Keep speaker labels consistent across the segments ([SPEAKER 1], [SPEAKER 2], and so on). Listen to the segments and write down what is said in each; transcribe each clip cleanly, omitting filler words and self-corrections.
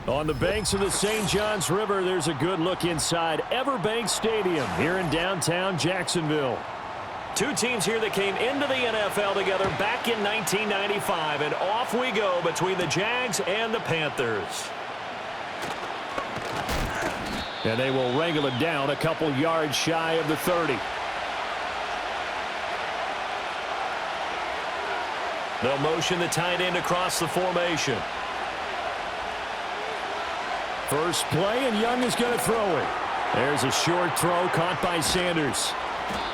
[SPEAKER 1] On the banks of the St. Johns River, there's a good look inside Everbank Stadium here in downtown Jacksonville. Two teams here that came into the NFL together back in 1995, and off we go between the Jags and the Panthers. And they will wrangle it down a couple yards shy of the 30. They'll motion the tight end across the formation. First play, and Young is going to throw it. There's a short throw caught by Sanders.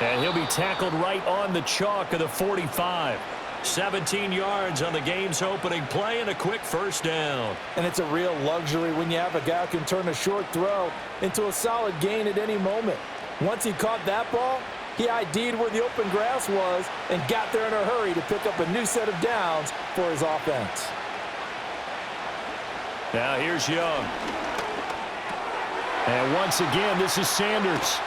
[SPEAKER 1] And he'll be tackled right on the chalk of the 45. 17 yards on the game's opening play and a quick first down.
[SPEAKER 2] And it's a real luxury when you have a guy who can turn a short throw into a solid gain at any moment. Once he caught that ball, he ID'd where the open grass was and got there in a hurry to pick up a new set of downs for his offense.
[SPEAKER 1] Now here's Young. And once again, this is Sanders.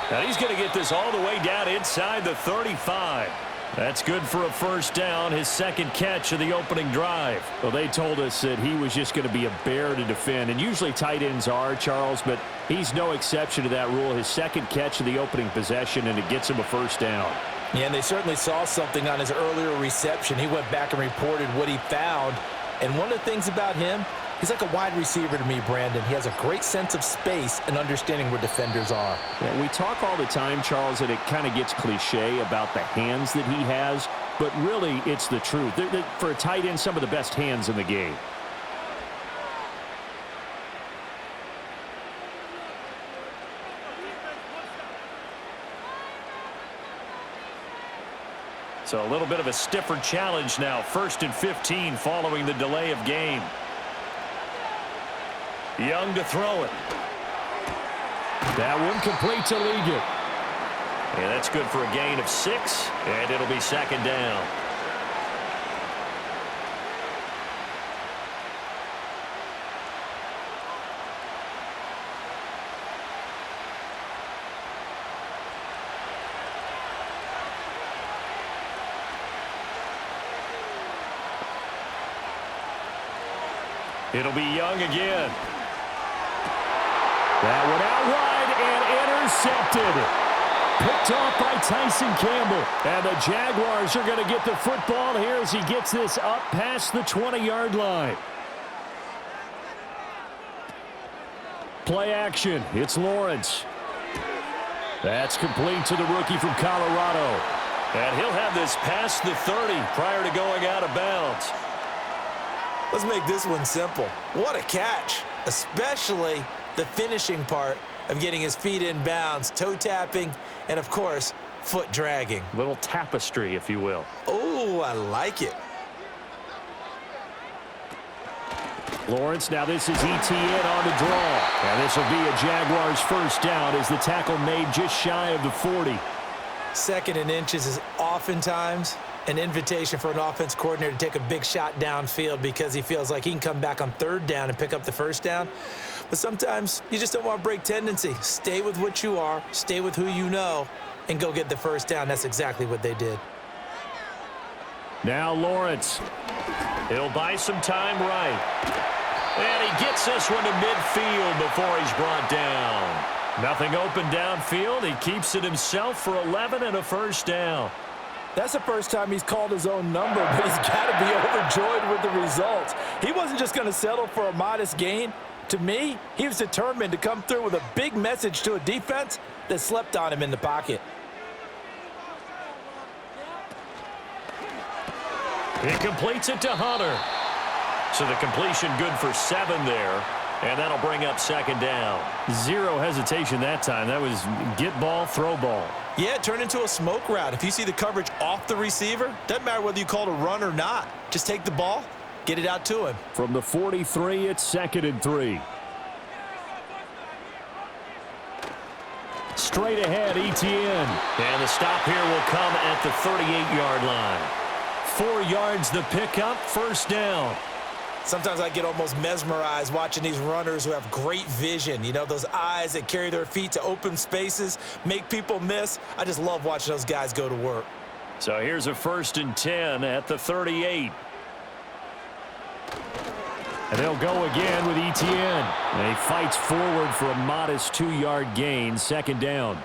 [SPEAKER 1] Now he's going to get this all the way down inside the 35. That's good for a first down, his second catch of the opening drive. Well, they told us that he was just going to be a bear to defend, and usually tight ends are, Charles, but he's no exception to that rule. His second catch of the opening possession, and it gets him a first down.
[SPEAKER 2] Yeah, and they certainly saw something on his earlier reception. He went back and reported what he found, and one of the things about him, he's like a wide receiver to me, Brandon. He has a great sense of space and understanding where defenders are.
[SPEAKER 1] Yeah, we talk all the time, Charles, and it kind of gets cliche about the hands that he has, but really it's the truth. For a tight end, some of the best hands in the game. So a little bit of a stiffer challenge now. 1st and 15 following the delay of game. Young to throw it. That one complete to Ligon. And that's good for a gain of 6, and it'll be second down. It'll be Young again. That one out wide and intercepted. Picked off by Tyson Campbell. And the Jaguars are going to get the football here as he gets this up past the 20-yard line. Play action. It's Lawrence. That's complete to the rookie from Colorado. And he'll have this past the 30 prior to going out of bounds.
[SPEAKER 2] Let's make this one simple. What a catch, especially the finishing part of getting his feet in bounds, toe tapping, and of course, foot dragging.
[SPEAKER 1] Little tapestry, if you will.
[SPEAKER 2] Oh, I like it.
[SPEAKER 1] Lawrence, now this is ETN on the draw. And this will be a Jaguars first down as the tackle made just shy of the 40.
[SPEAKER 2] 2nd and inches is oftentimes an invitation for an offense coordinator to take a big shot downfield because he feels like he can come back on 3rd down and pick up the first down. But sometimes you just don't want to break tendency. Stay with what you are, stay with who you know, and go get the first down. That's exactly what they did.
[SPEAKER 1] Now Lawrence. He'll buy some time right. And he gets this one to midfield before he's brought down. Nothing open downfield. He keeps it himself for 11 and a first down.
[SPEAKER 2] That's the first time he's called his own number, but he's got to be overjoyed with the results. He wasn't just going to settle for a modest gain. To me, he was determined to come through with a big message to a defense that slept on him in the pocket.
[SPEAKER 1] He completes it to Hunter. So the completion good for 7 there. And that'll bring up second down. Zero hesitation that time. That was get ball, throw ball.
[SPEAKER 2] Yeah, it turned into a smoke route. If you see the coverage off the receiver, doesn't matter whether you call it a run or not. Just take the ball, get it out to him.
[SPEAKER 1] From the 43, it's 2nd and 3. Straight ahead, ETN. And the stop here will come at the 38-yard line. 4 yards the pickup, first down.
[SPEAKER 2] Sometimes I get almost mesmerized watching these runners who have great vision. You know, those eyes that carry their feet to open spaces, make people miss. I just love watching those guys go to work.
[SPEAKER 1] So here's a 1st and 10 at the 38. And they'll go again with Etienne. And he fights forward for a modest 2-yard gain, second down.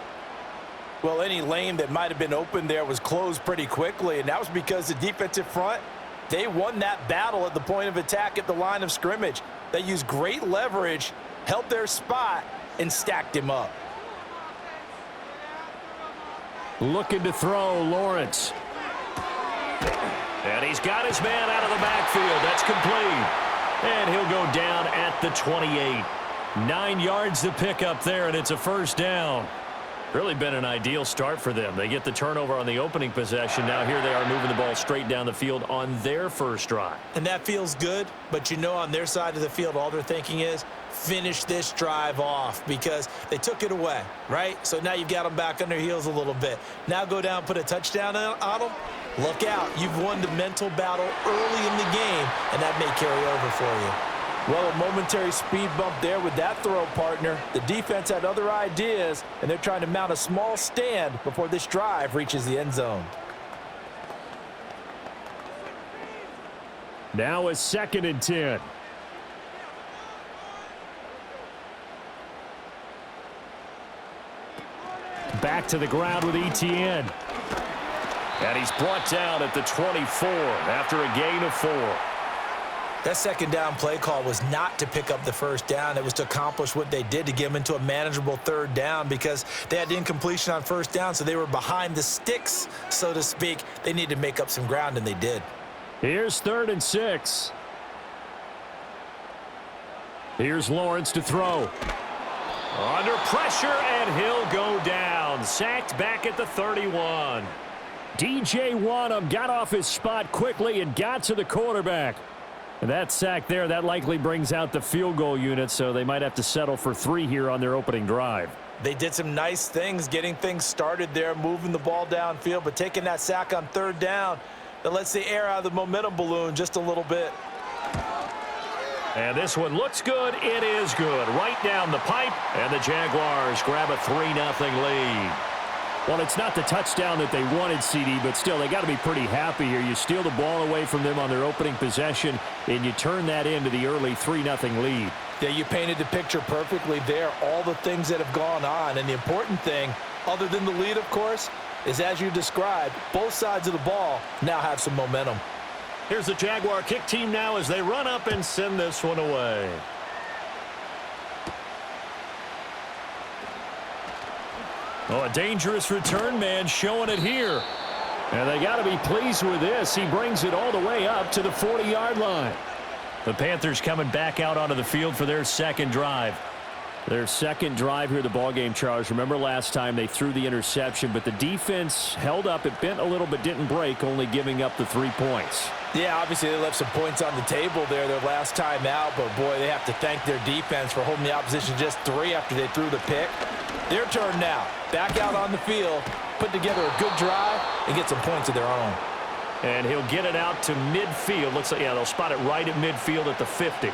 [SPEAKER 2] Well, any lane that might have been open there was closed pretty quickly, and that was because the defensive front, they won that battle at the point of attack at the line of scrimmage. They used great leverage, held their spot, and stacked him up.
[SPEAKER 1] Looking to throw, Lawrence. And he's got his man out of the backfield. That's complete. And he'll go down at the 28. 9 yards to pick up there, and it's a first down. Really been an ideal start for them. They get the turnover on the opening possession. Now here they are moving the ball straight down the field on their first drive.
[SPEAKER 2] And that feels good, but you know on their side of the field, all they're thinking is finish this drive off because they took it away, right? So now you've got them back on their heels a little bit. Now go down, put a touchdown on them. Look out. You've won the mental battle early in the game, and that may carry over for you. Well, a momentary speed bump there with that throw, partner. The defense had other ideas, and they're trying to mount a small stand before this drive reaches the end zone.
[SPEAKER 1] Now a 2nd and 10. Back to the ground with Etienne. And he's brought down at the 24 after a gain of 4.
[SPEAKER 2] That second down play call was not to pick up the first down. It was to accomplish what they did to get them into a manageable third down because they had incompletion on first down, so they were behind the sticks, so to speak. They needed to make up some ground, and they did.
[SPEAKER 1] Here's 3rd and 6. Here's Lawrence to throw. Under pressure, and he'll go down. Sacked back at the 31. DJ Wanham got off his spot quickly and got to the quarterback. And that sack there, that likely brings out the field goal unit, so they might have to settle for 3 here on their opening drive.
[SPEAKER 2] They did some nice things getting things started there, moving the ball downfield, but taking that sack on 3rd down, that lets the air out of the momentum balloon just a little bit.
[SPEAKER 1] And this one looks good. It is good. Right down the pipe, and the Jaguars grab a 3-0 lead. Well, it's not the touchdown that they wanted, CD, but still, they got to be pretty happy here. You steal the ball away from them on their opening possession, and you turn that into the early 3-0 lead.
[SPEAKER 2] Yeah, you painted the picture perfectly there, all the things that have gone on. And the important thing, other than the lead, of course, is as you described, both sides of the ball now have some momentum.
[SPEAKER 1] Here's the Jaguar kick team now as they run up and send this one away. Oh, a dangerous return man showing it here. And they got to be pleased with this. He brings it all the way up to the 40-yard line. The Panthers coming back out onto the field for their second drive. Their second drive here, the ballgame, Charles. Remember last time they threw the interception, but the defense held up. It bent a little but didn't break, only giving up the 3 points.
[SPEAKER 2] Yeah, obviously they left some points on the table there their last time out, but boy, they have to thank their defense for holding the opposition just 3 after they threw the pick. Their turn now. Back out on the field, put together a good drive, and get some points of their own.
[SPEAKER 1] And he'll get it out to midfield. Looks like, yeah, they'll spot it right at midfield at the 50.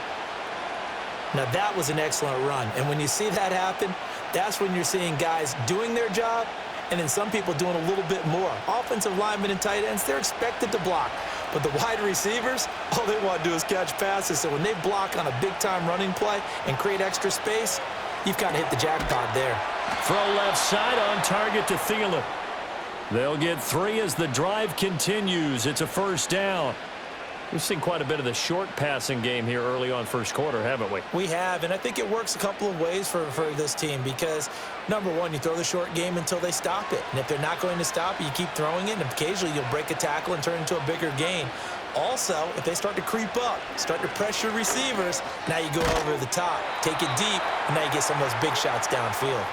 [SPEAKER 2] Now, that was an excellent run. And when you see that happen, that's when you're seeing guys doing their job and then some people doing a little bit more. Offensive linemen and tight ends, they're expected to block. But the wide receivers, all they want to do is catch passes. So when they block on a big-time running play and create extra space, you've kind of hit the jackpot there.
[SPEAKER 1] Throw left side on target to Thielen. They'll get 3 as the drive continues. It's a first down. We've seen quite a bit of the short passing game here early on first quarter, haven't we?
[SPEAKER 2] We have, and I think it works a couple of ways for this team because, number one, you throw the short game until they stop it. And if they're not going to stop it, you keep throwing it, and occasionally you'll break a tackle and turn it into a bigger gain. Also, if they start to creep up, start to pressure receivers, now you go over the top, take it deep, and now you get some of those big shots downfield.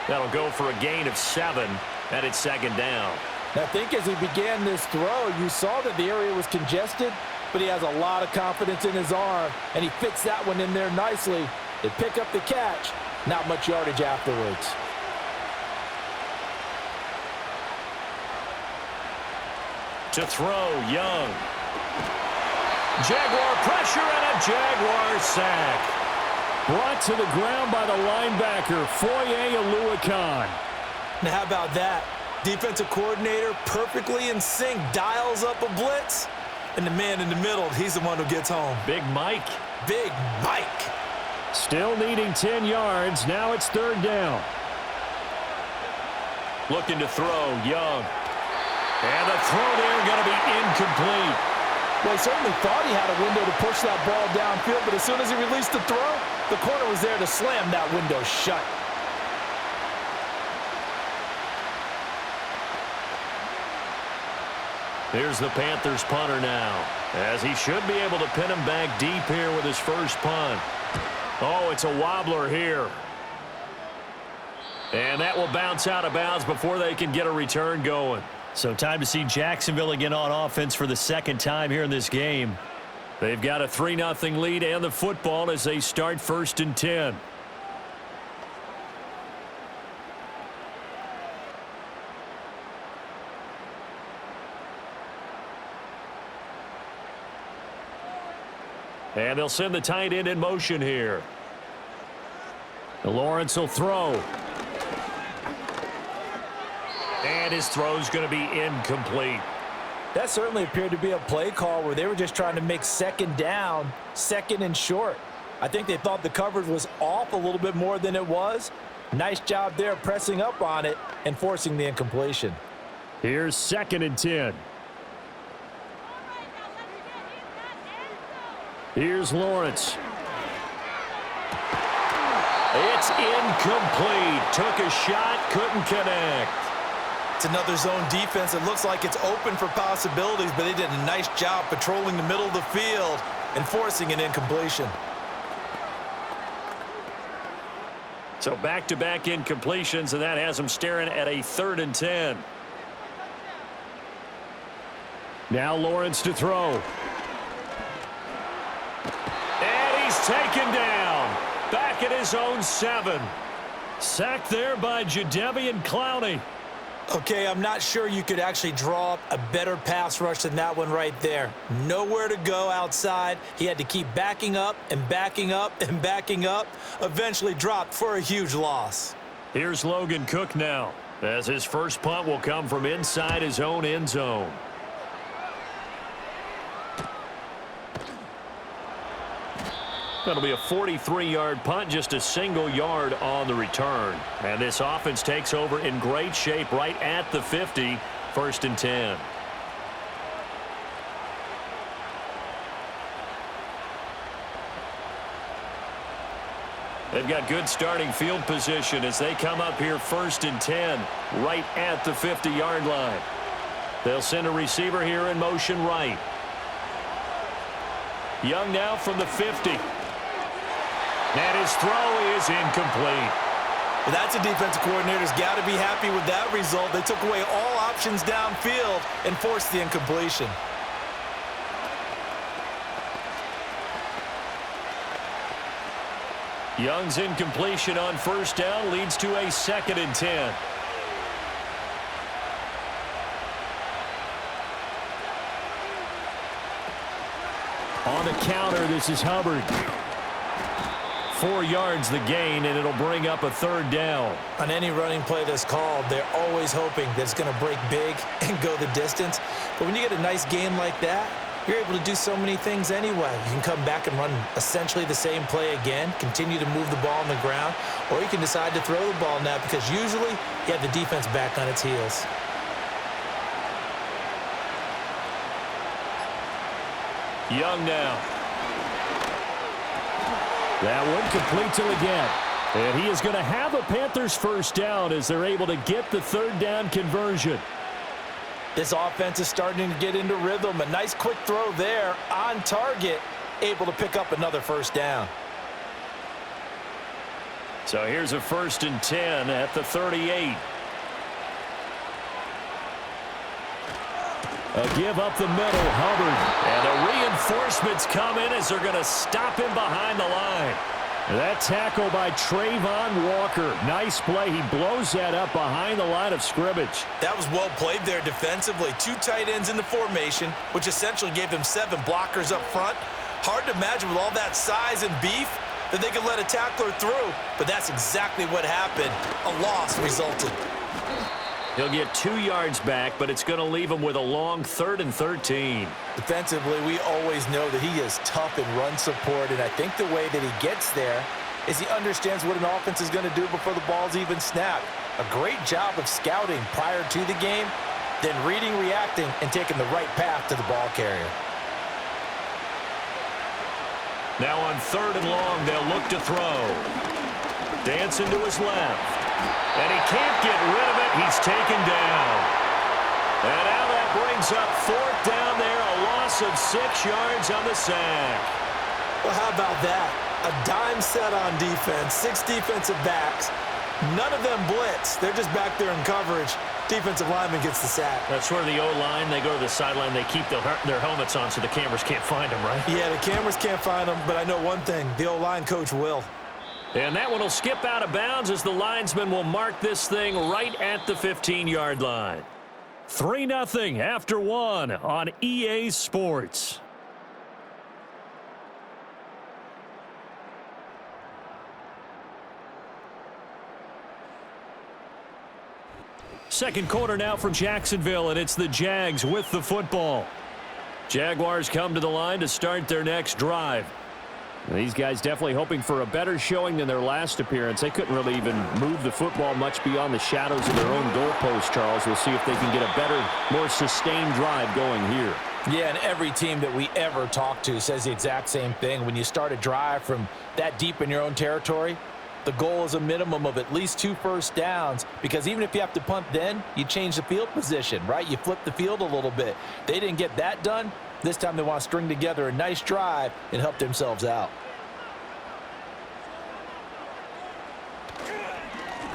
[SPEAKER 1] That'll go for a gain of 7, and it's second down.
[SPEAKER 2] Now, I think as he began this throw, you saw that the area was congested, but he has a lot of confidence in his arm, and he fits that one in there nicely. They pick up the catch, not much yardage afterwards.
[SPEAKER 1] To throw, Young. Jaguar pressure and a Jaguar sack. Brought to the ground by the linebacker, Foye Oluokun.
[SPEAKER 2] Now, how about that? Defensive coordinator perfectly in sync, dials up a blitz, And the man in the middle, he's the one who gets home.
[SPEAKER 1] Big Mike.
[SPEAKER 2] Big Mike.
[SPEAKER 1] Still needing 10 yards. Now it's third down. Looking to throw, Young. And the throw there going to be incomplete.
[SPEAKER 2] Well, he certainly thought he had a window to push that ball downfield, but as soon as he released the throw, the corner was there to slam that window shut.
[SPEAKER 1] Here's the Panthers punter now, as he should be able to pin him back deep here with his first punt. Oh, it's a wobbler here. And that will bounce out of bounds before they can get a return going. So time to see Jacksonville again on offense for the second time here in this game. They've got a 3-0 lead and the football as they start 1st and 10. And they'll send the tight end in motion here. Lawrence will throw. And his throw's going to be incomplete.
[SPEAKER 2] That certainly appeared to be a play call where they were just trying to make second down, second and short. I think they thought the coverage was off a little bit more than it was. Nice job there pressing up on it and forcing the incompletion.
[SPEAKER 1] Here's 2nd and 10. Here's Lawrence. It's incomplete. Took a shot, couldn't connect.
[SPEAKER 2] It's another zone defense. It looks like it's open for possibilities, but they did a nice job patrolling the middle of the field and forcing an incompletion.
[SPEAKER 1] So back-to-back incompletions, and that has them staring at a 3rd and 10. Now Lawrence to throw. Taken down, back at his own 7. Sacked there by Jadeveon Clowney.
[SPEAKER 2] Okay, I'm not sure you could actually draw up a better pass rush than that one right there. Nowhere to go outside. He had to keep backing up and backing up and backing up. Eventually dropped for a huge loss.
[SPEAKER 1] Here's Logan Cook now, as his first punt will come from inside his own end zone. That'll be a 43-yard punt, just a single yard on the return. And this offense takes over in great shape right at the 50, 1st and 10. They've got good starting field position as they come up here 1st and 10, right at the 50-yard line. They'll send a receiver here in motion right. Young now from the 50. And his throw is incomplete.
[SPEAKER 2] Well, that's a defensive coordinator's got to be happy with that result. They took away all options downfield and forced the incompletion.
[SPEAKER 1] Young's incompletion on 1st down leads to a 2nd and 10. On the counter, this is Hubbard. 4 yards the gain, and it'll bring up a 3rd down.
[SPEAKER 2] On any running play that's called, they're always hoping that it's going to break big and go the distance. But when you get a nice game like that, you're able to do so many things anyway. You can come back and run essentially the same play again, continue to move the ball on the ground, or you can decide to throw the ball now because usually you have the defense back on its heels.
[SPEAKER 1] Young now. That one complete till again. And he is going to have a Panthers 1st down as they're able to get the 3rd down conversion.
[SPEAKER 2] This offense is starting to get into rhythm. A nice quick throw there on target, able to pick up another 1st down.
[SPEAKER 1] So here's a 1st and 10 at the 38. A give up the middle, Hubbard. And the reinforcements come in as they're going to stop him behind the line. That tackle by Trayvon Walker. Nice play. He blows that up behind the line of scrimmage.
[SPEAKER 2] That was well played there defensively. 2 tight ends in the formation, which essentially gave them 7 blockers up front. Hard to imagine with all that size and beef that they could let a tackler through, but that's exactly what happened. A loss resulted.
[SPEAKER 1] He'll get 2 yards back, but it's going to leave him with a long 3rd and 13.
[SPEAKER 2] Defensively, we always know that he is tough in run support, and I think the way that he gets there is he understands what an offense is going to do before the ball's even snapped. A great job of scouting prior to the game, then reading, reacting, and taking the right path to the ball carrier.
[SPEAKER 1] Now on 3rd and long, they'll look to throw. Dancing to his left. And he can't get rid of it. He's taken down. And now that brings up 4th down there, a loss of 6 yards on the sack.
[SPEAKER 2] Well, how about that? A dime set on defense, 6 defensive backs. None of them blitz. They're just back there in coverage. Defensive lineman gets the sack.
[SPEAKER 1] That's where the O-line, they go to the sideline, they keep their helmets on so the cameras can't find them, right?
[SPEAKER 2] Yeah, the cameras can't find them, but I know one thing. The O-line coach will.
[SPEAKER 1] And that one will skip out of bounds as the linesman will mark this thing right at the 15-yard line. 3-0 after 1 on EA Sports. Second quarter now for Jacksonville, and it's the Jags with the football. Jaguars come to the line to start their next drive. These guys definitely hoping for a better showing than their last appearance. They couldn't really even move the football much beyond the shadows of their own goalpost, Charles. We'll see if they can get a better, more sustained drive going here.
[SPEAKER 2] Yeah, and every team that we ever talk to says the exact same thing. When you start a drive from that deep in your own territory, the goal is a minimum of at least 2 first downs, because even if you have to punt then, you change the field position, right? You flip the field a little bit. They didn't get that done. This time they want to string together a nice drive and help themselves out.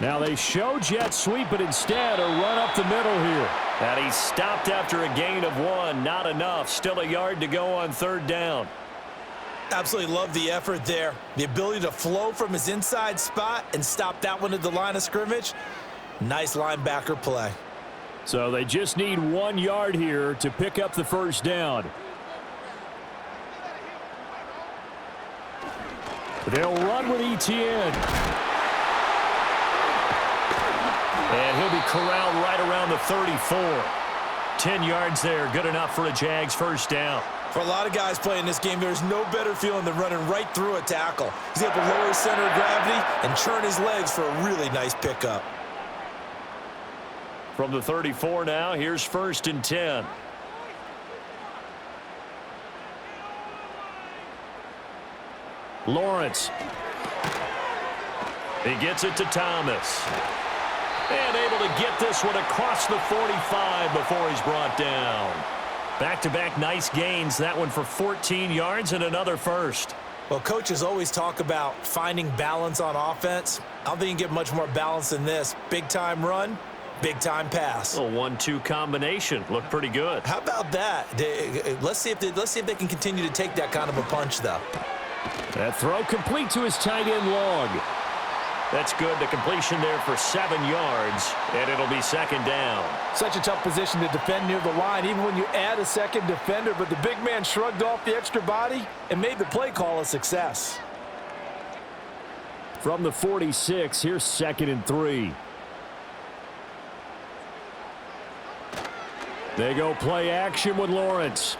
[SPEAKER 1] Now they show jet sweep, but instead a run up the middle here. And he stopped after a gain of 1. Not enough. Still a yard to go on 3rd down.
[SPEAKER 2] Absolutely love the effort there. The ability to flow from his inside spot and stop that one at the line of scrimmage. Nice linebacker play.
[SPEAKER 1] So they just need 1 yard here to pick up the first down. They'll run with ETN. And he'll be corralled right around the 34. 10 yards there, good enough for a Jags first down.
[SPEAKER 2] For a lot of guys playing this game, there's no better feeling than running right through a tackle. He's able to lower his center of gravity and churn his legs for a really nice pickup.
[SPEAKER 1] From the 34 now, here's 1st and 10. Lawrence. He gets it to Thomas. And able to get this one across the 45 before he's brought down. Back-to-back nice gains. That one for 14 yards and another first.
[SPEAKER 2] Well, coaches always talk about finding balance on offense. I don't think you can get much more balance than this. Big-time run, big-time pass.
[SPEAKER 1] A 1-2 combination. Looked pretty good.
[SPEAKER 2] How about that? Let's see if they can continue to take that kind of a punch, though.
[SPEAKER 1] That throw complete to his tight end Long. That's good. The completion there for 7 yards, and it'll be 2nd down.
[SPEAKER 2] Such a tough position to defend near the line, even when you add a second defender, but the big man shrugged off the extra body and made the play call a success.
[SPEAKER 1] From the 46, here's 2nd and 3. They go play action with Lawrence.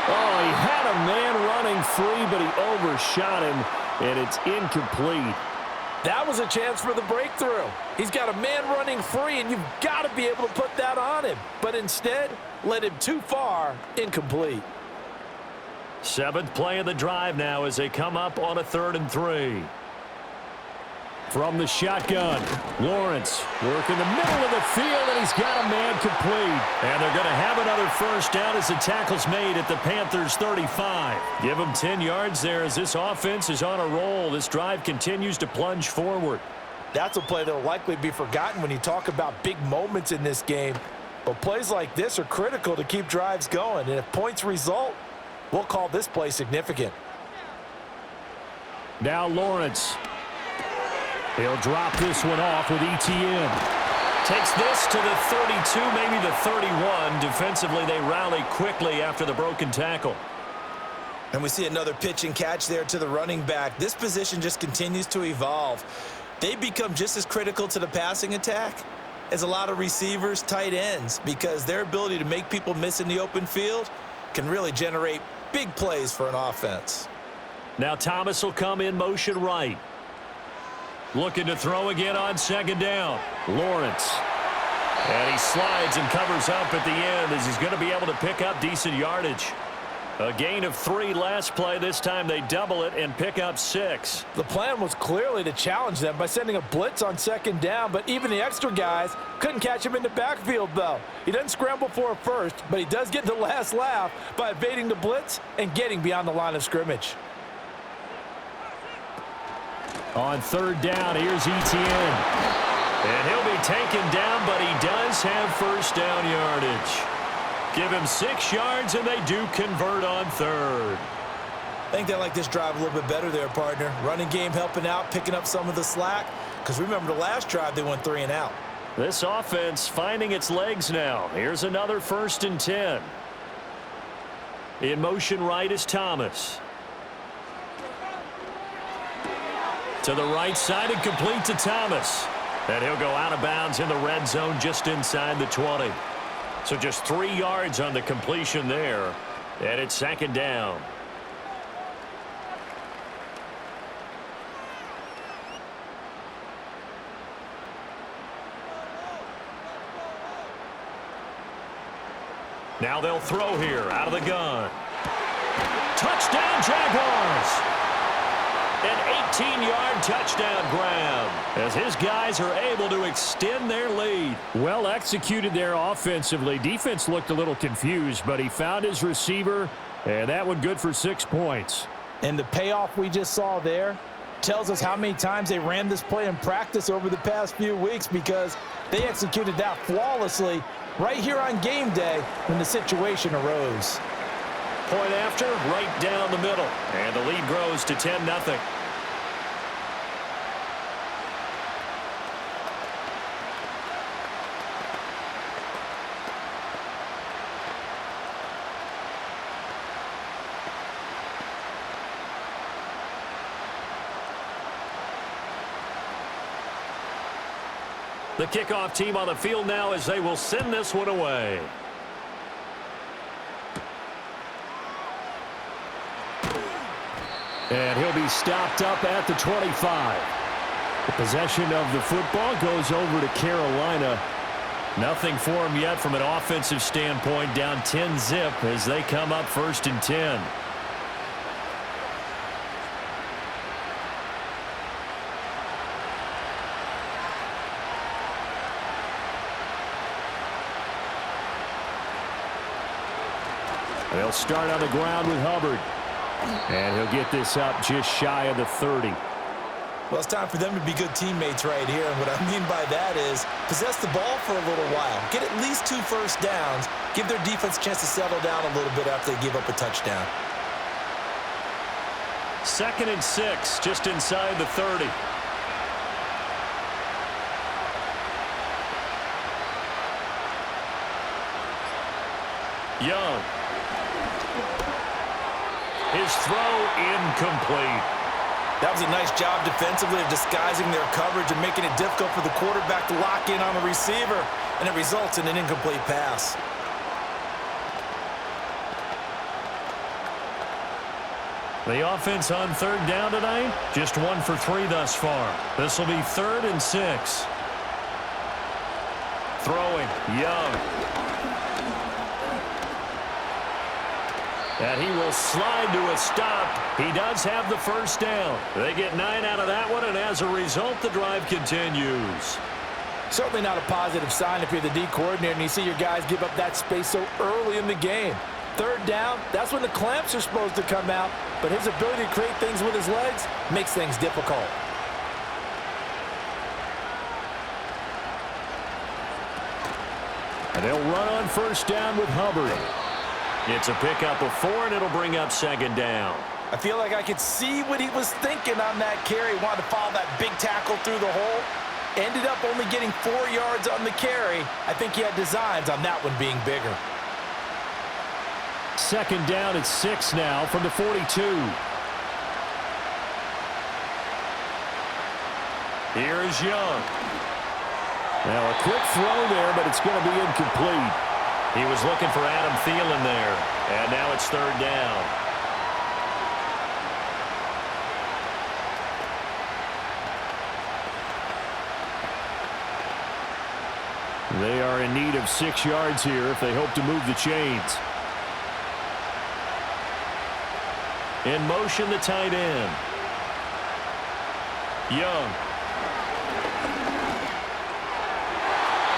[SPEAKER 1] Oh, he had a man running free, but he overshot him, and it's incomplete.
[SPEAKER 2] That was a chance for the breakthrough. He's got a man running free, and you've got to be able to put that on him. But instead, led him too far, incomplete.
[SPEAKER 1] 7th play of the drive now as they come up on a 3rd and 3. From the shotgun, Lawrence working the middle of the field, and he's got a man complete. And they're going to have another first down as the tackle's made at the Panthers' 35. Give them 10 yards there as this offense is on a roll. This drive continues to plunge forward.
[SPEAKER 2] That's a play that will likely be forgotten when you talk about big moments in this game. But plays like this are critical to keep drives going. And if points result, we'll call this play significant.
[SPEAKER 1] Now Lawrence. He'll drop this one off with ETN. Takes this to the 32, maybe the 31. Defensively, they rally quickly after the broken tackle.
[SPEAKER 2] And we see another pitch and catch there to the running back. This position just continues to evolve. They become just as critical to the passing attack is a lot of receivers, tight ends, because their ability to make people miss in the open field can really generate big plays for an offense.
[SPEAKER 1] Now Thomas will come in motion right. Looking to throw again on second down. Lawrence. And he slides and covers up at the end as he's going to be able to pick up decent yardage. A gain of 3 last play. This time they double it and pick up 6.
[SPEAKER 3] The plan was clearly to challenge them by sending a blitz on second down, but even the extra guys couldn't catch him in the backfield, though. He doesn't scramble for a first, but he does get the last laugh by evading the blitz and getting beyond the line of scrimmage.
[SPEAKER 1] On third down, here's Etienne. And he'll be taken down, but he does have first down yardage. Give him 6 yards, and they do convert on third.
[SPEAKER 2] I think they like this drive a little bit better there, partner. Running game helping out, picking up some of the slack. Because remember, the last drive, they went 3 and out.
[SPEAKER 1] This offense finding its legs now. Here's another 1st and 10. In motion right is Thomas. To the right side and complete to Thomas. And he'll go out of bounds in the red zone just inside the 20. So just 3 yards on the completion there. And it's second down. Now they'll throw here out of the gun. Touchdown Jaguars! An 18-yard touchdown grab as his guys are able to extend their lead. Well executed there offensively. Defense looked a little confused, but he found his receiver, and that one good for 6 points.
[SPEAKER 3] And the payoff we just saw there tells us how many times they ran this play in practice over the past few weeks, because they executed that flawlessly right here on game day when the situation arose.
[SPEAKER 1] Point after, right down the middle. And the lead grows to 10-0. The kickoff team on the field now as they will send this one away. And he'll be stopped up at the 25. The possession of the football goes over to Carolina. Nothing for him yet from an offensive standpoint. Down 10-zip as they come up 1st and 10. They'll start on the ground with Hubbard. And he'll get this up just shy of the 30.
[SPEAKER 2] Well, it's time for them to be good teammates right here. And what I mean by that is possess the ball for a little while. Get at least 2 first downs. Give their defense a chance to settle down a little bit after they give up a touchdown.
[SPEAKER 1] 2nd and 6, just inside the 30. Young. His throw incomplete.
[SPEAKER 2] That was a nice job defensively of disguising their coverage and making it difficult for the quarterback to lock in on the receiver, and it results in an incomplete pass.
[SPEAKER 1] The offense on third down tonight, just 1 for 3 thus far. This will be 3rd and 6. Throwing, Young. And he will slide to a stop. He does have the first down. They get 9 out of that one, and as a result, the drive continues.
[SPEAKER 3] Certainly not a positive sign if you're the D coordinator and you see your guys give up that space so early in the game. 3rd down, that's when the clamps are supposed to come out, but his ability to create things with his legs makes things difficult.
[SPEAKER 1] And they'll run on first down with Hubbard. It's a pickup of 4, and it'll bring up second down.
[SPEAKER 2] I feel like I could see what he was thinking on that carry. Wanted to follow that big tackle through the hole. Ended up only getting 4 yards on the carry. I think he had designs on that one being bigger.
[SPEAKER 1] 2nd down at 6 now from the 42. Here's Young. Now a quick throw there, but it's going to be incomplete. He was looking for Adam Thielen there, and now it's third down. They are in need of 6 yards here if they hope to move the chains. In motion, the tight end. Young.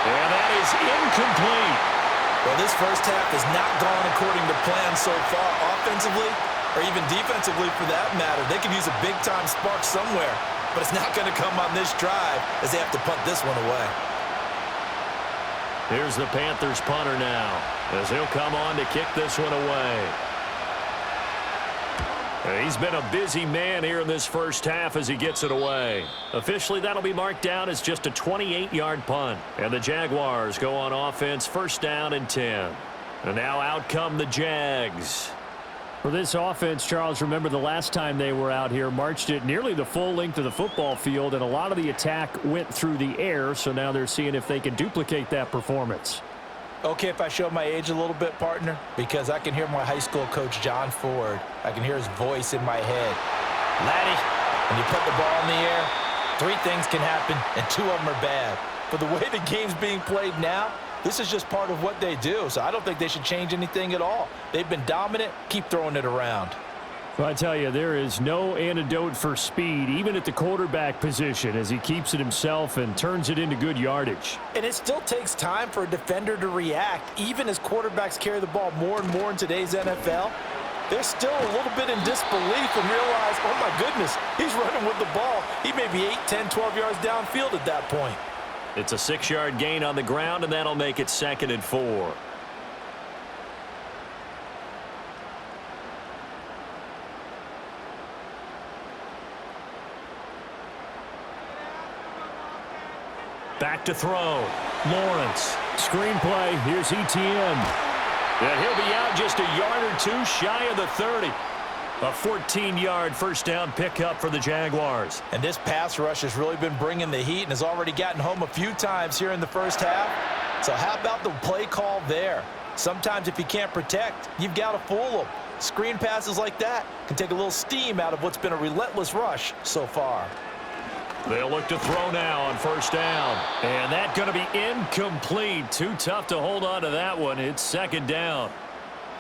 [SPEAKER 1] And that is incomplete.
[SPEAKER 2] Well, this first half has not gone according to plan so far, offensively or even defensively for that matter. They could use a big-time spark somewhere, but it's not going to come on this drive as they have to punt this one away.
[SPEAKER 1] Here's the Panthers punter now as he'll come on to kick this one away. He's been a busy man here in this first half as he gets it away. Officially, that'll be marked down as just a 28-yard punt. And the Jaguars go on offense, first down and 10. And now out come the Jags. For this offense, Charles, remember the last time they were out here, marched it nearly the full length of the football field, and a lot of the attack went through the air, so now they're seeing if they can duplicate that performance.
[SPEAKER 2] Okay, if I show my age a little bit, partner, because I can hear my high school coach, John Ford. I can hear his voice in my head. Laddie, when you put the ball in the air, 3 things can happen, and 2 of them are bad. But the way the game's being played now, this is just part of what they do, so I don't think they should change anything at all. They've been dominant. Keep throwing it around.
[SPEAKER 1] Well, I tell you, there is no antidote for speed, even at the quarterback position, as he keeps it himself and turns it into good yardage.
[SPEAKER 2] And it still takes time for a defender to react, even as quarterbacks carry the ball more and more in today's NFL. They're still a little bit in disbelief and realize, oh my goodness, he's running with the ball. He may be 8, 10, 12 yards downfield at that point.
[SPEAKER 1] It's a 6-yard gain on the ground, and that'll make it 2nd and 4. Back to throw. Lawrence. Screenplay. Here's ETN. And he'll be out just a yard or 2 shy of the 30. A 14-yard first down pickup for the Jaguars.
[SPEAKER 2] And this pass rush has really been bringing the heat and has already gotten home a few times here in the first half. So how about the play call there? Sometimes if you can't protect, you've got to fool them. Screen passes like that can take a little steam out of what's been a relentless rush so far.
[SPEAKER 1] They'll look to throw now on first down. And that's going to be incomplete. Too tough to hold on to that one. It's 2nd down.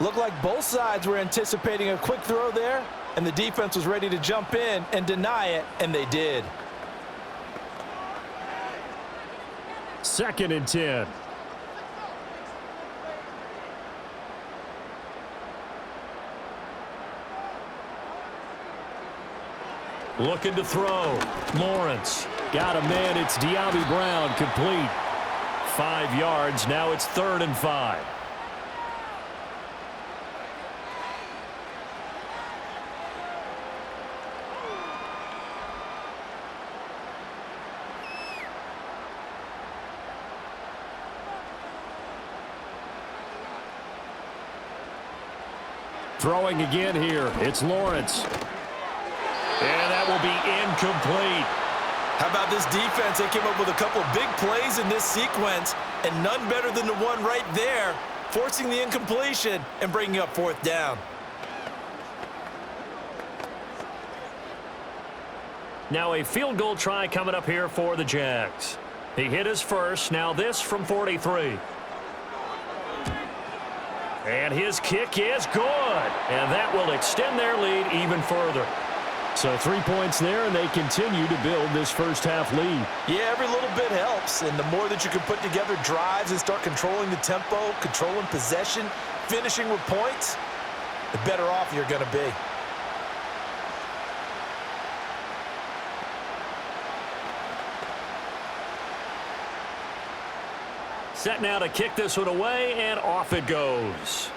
[SPEAKER 2] Looked like both sides were anticipating a quick throw there, and the defense was ready to jump in and deny it, and they did.
[SPEAKER 1] 2nd and 10. Looking to throw. Lawrence. Got a man. It's Diaby Brown. Complete. 5 yards. Now it's 3rd and 5. Throwing again here. It's Lawrence. And that will be incomplete.
[SPEAKER 2] How about this defense? They came up with a couple of big plays in this sequence, and none better than the one right there, forcing the incompletion and bringing up 4th down.
[SPEAKER 1] Now a field goal try coming up here for the Jags. He hit his first. Now this from 43. And his kick is good. And that will extend their lead even further. So 3 points there, and they continue to build this first half lead.
[SPEAKER 2] Yeah, every little bit helps. And the more that you can put together drives and start controlling the tempo, controlling possession, finishing with points, the better off you're going to be.
[SPEAKER 1] Set now to kick this one away, and off it goes.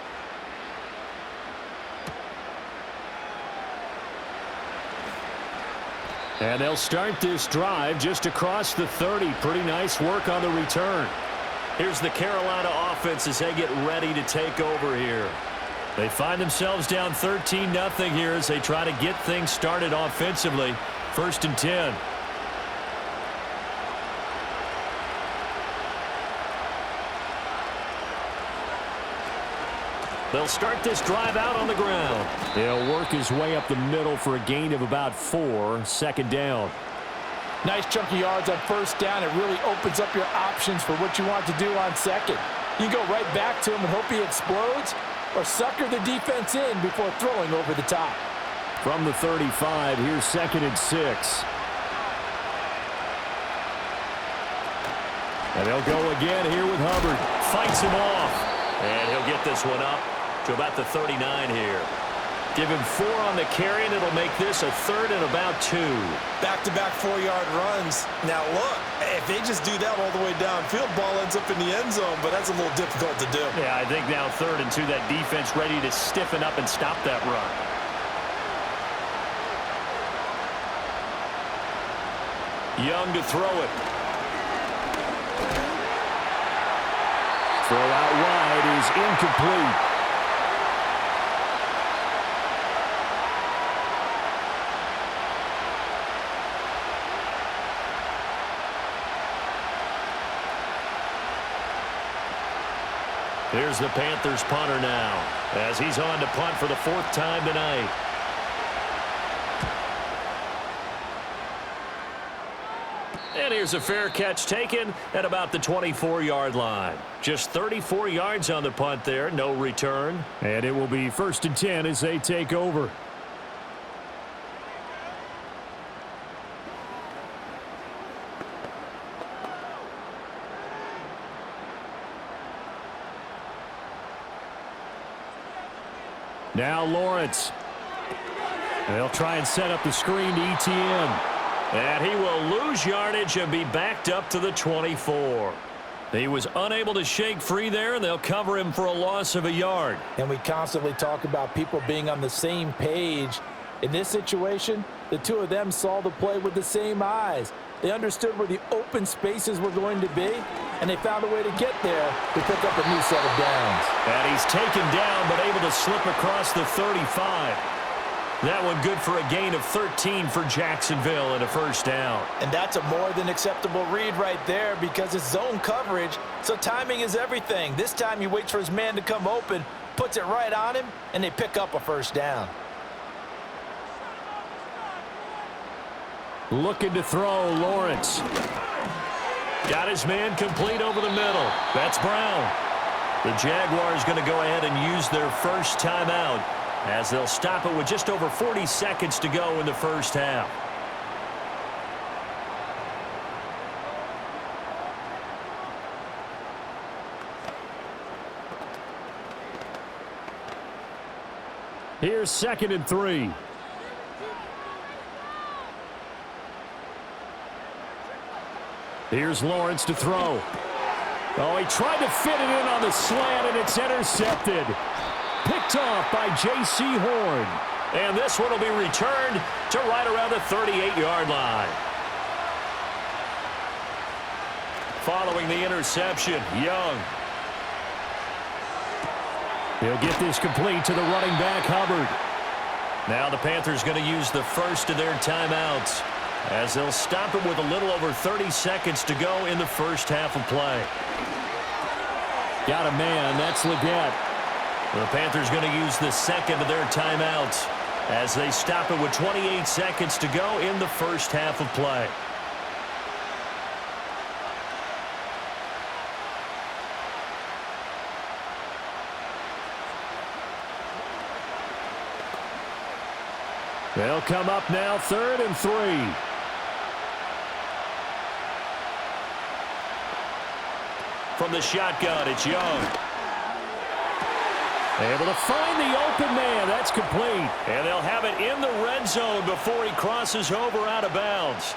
[SPEAKER 1] And they'll start this drive just across the 30. Pretty nice work on the return. Here's the Carolina offense as they get ready to take over here. They find themselves down 13-0 here as they try to get things started offensively. 1st and 10. They'll start this drive out on the ground. He'll work his way up the middle for a gain of about 4, second down.
[SPEAKER 3] Nice chunky yards on first down. It really opens up your options for what you want to do on second. You can go right back to him and hope he explodes, or sucker the defense in before throwing over the top.
[SPEAKER 1] From the 35, here's 2nd and 6. And they'll go again here with Hubbard. Fights him off. And he'll get this one up to about the 39 here. Give him 4 on the carry, and it'll make this a 3rd and about 2.
[SPEAKER 2] Back-to-back 4-yard runs. Now, look, if they just do that all the way downfield, ball ends up in the end zone, but that's a little difficult to do.
[SPEAKER 1] Yeah, I think now 3rd and 2, that defense ready to stiffen up and stop that run. Young to throw it. Throw out wide is incomplete. Here's the Panthers punter now, as he's on to punt for the 4th time tonight. And here's a fair catch taken at about the 24-yard line. Just 34 yards on the punt there, no return. And it will be 1st and 10 as they take over. Now Lawrence. They'll try and set up the screen to ETN. And he will lose yardage and be backed up to the 24. He was unable to shake free there, and they'll cover him for a loss of a yard.
[SPEAKER 3] And we constantly talk about people being on the same page. In this situation, the two of them saw the play with the same eyes. They understood where the open spaces were going to be, and they found a way to get there to pick up a new set of downs.
[SPEAKER 1] And he's taken down, but able to slip across the 35. That one good for a gain of 13 for Jacksonville and a 1st down.
[SPEAKER 3] And that's a more than acceptable read right there because it's zone coverage, so timing is everything. This time he waits for his man to come open, puts it right on him, and they pick up a 1st down.
[SPEAKER 1] Looking to throw, Lawrence. Got his man complete over the middle. That's Brown. The Jaguars going to go ahead and use their 1st timeout as they'll stop it with just over 40 seconds to go in the 1st half. Here's 2nd and 3. Here's Lawrence to throw. Oh, he tried to fit it in on the slant, and it's intercepted. Picked off by J.C. Horn. And this one will be returned to right around the 38-yard line. Following the interception, Young. He'll get this complete to the running back, Hubbard. Now the Panthers going to use the 1st of their timeouts as they'll stop it with a little over 30 seconds to go in the 1st half of play. Got a man, that's Leggett. The Panthers going to use the 2nd of their timeouts as they stop it with 28 seconds to go in the 1st half of play. They'll come up now 3rd and 3. From the shotgun, it's Young. Able to find the open man. That's complete. And they'll have it in the red zone before he crosses over out of bounds.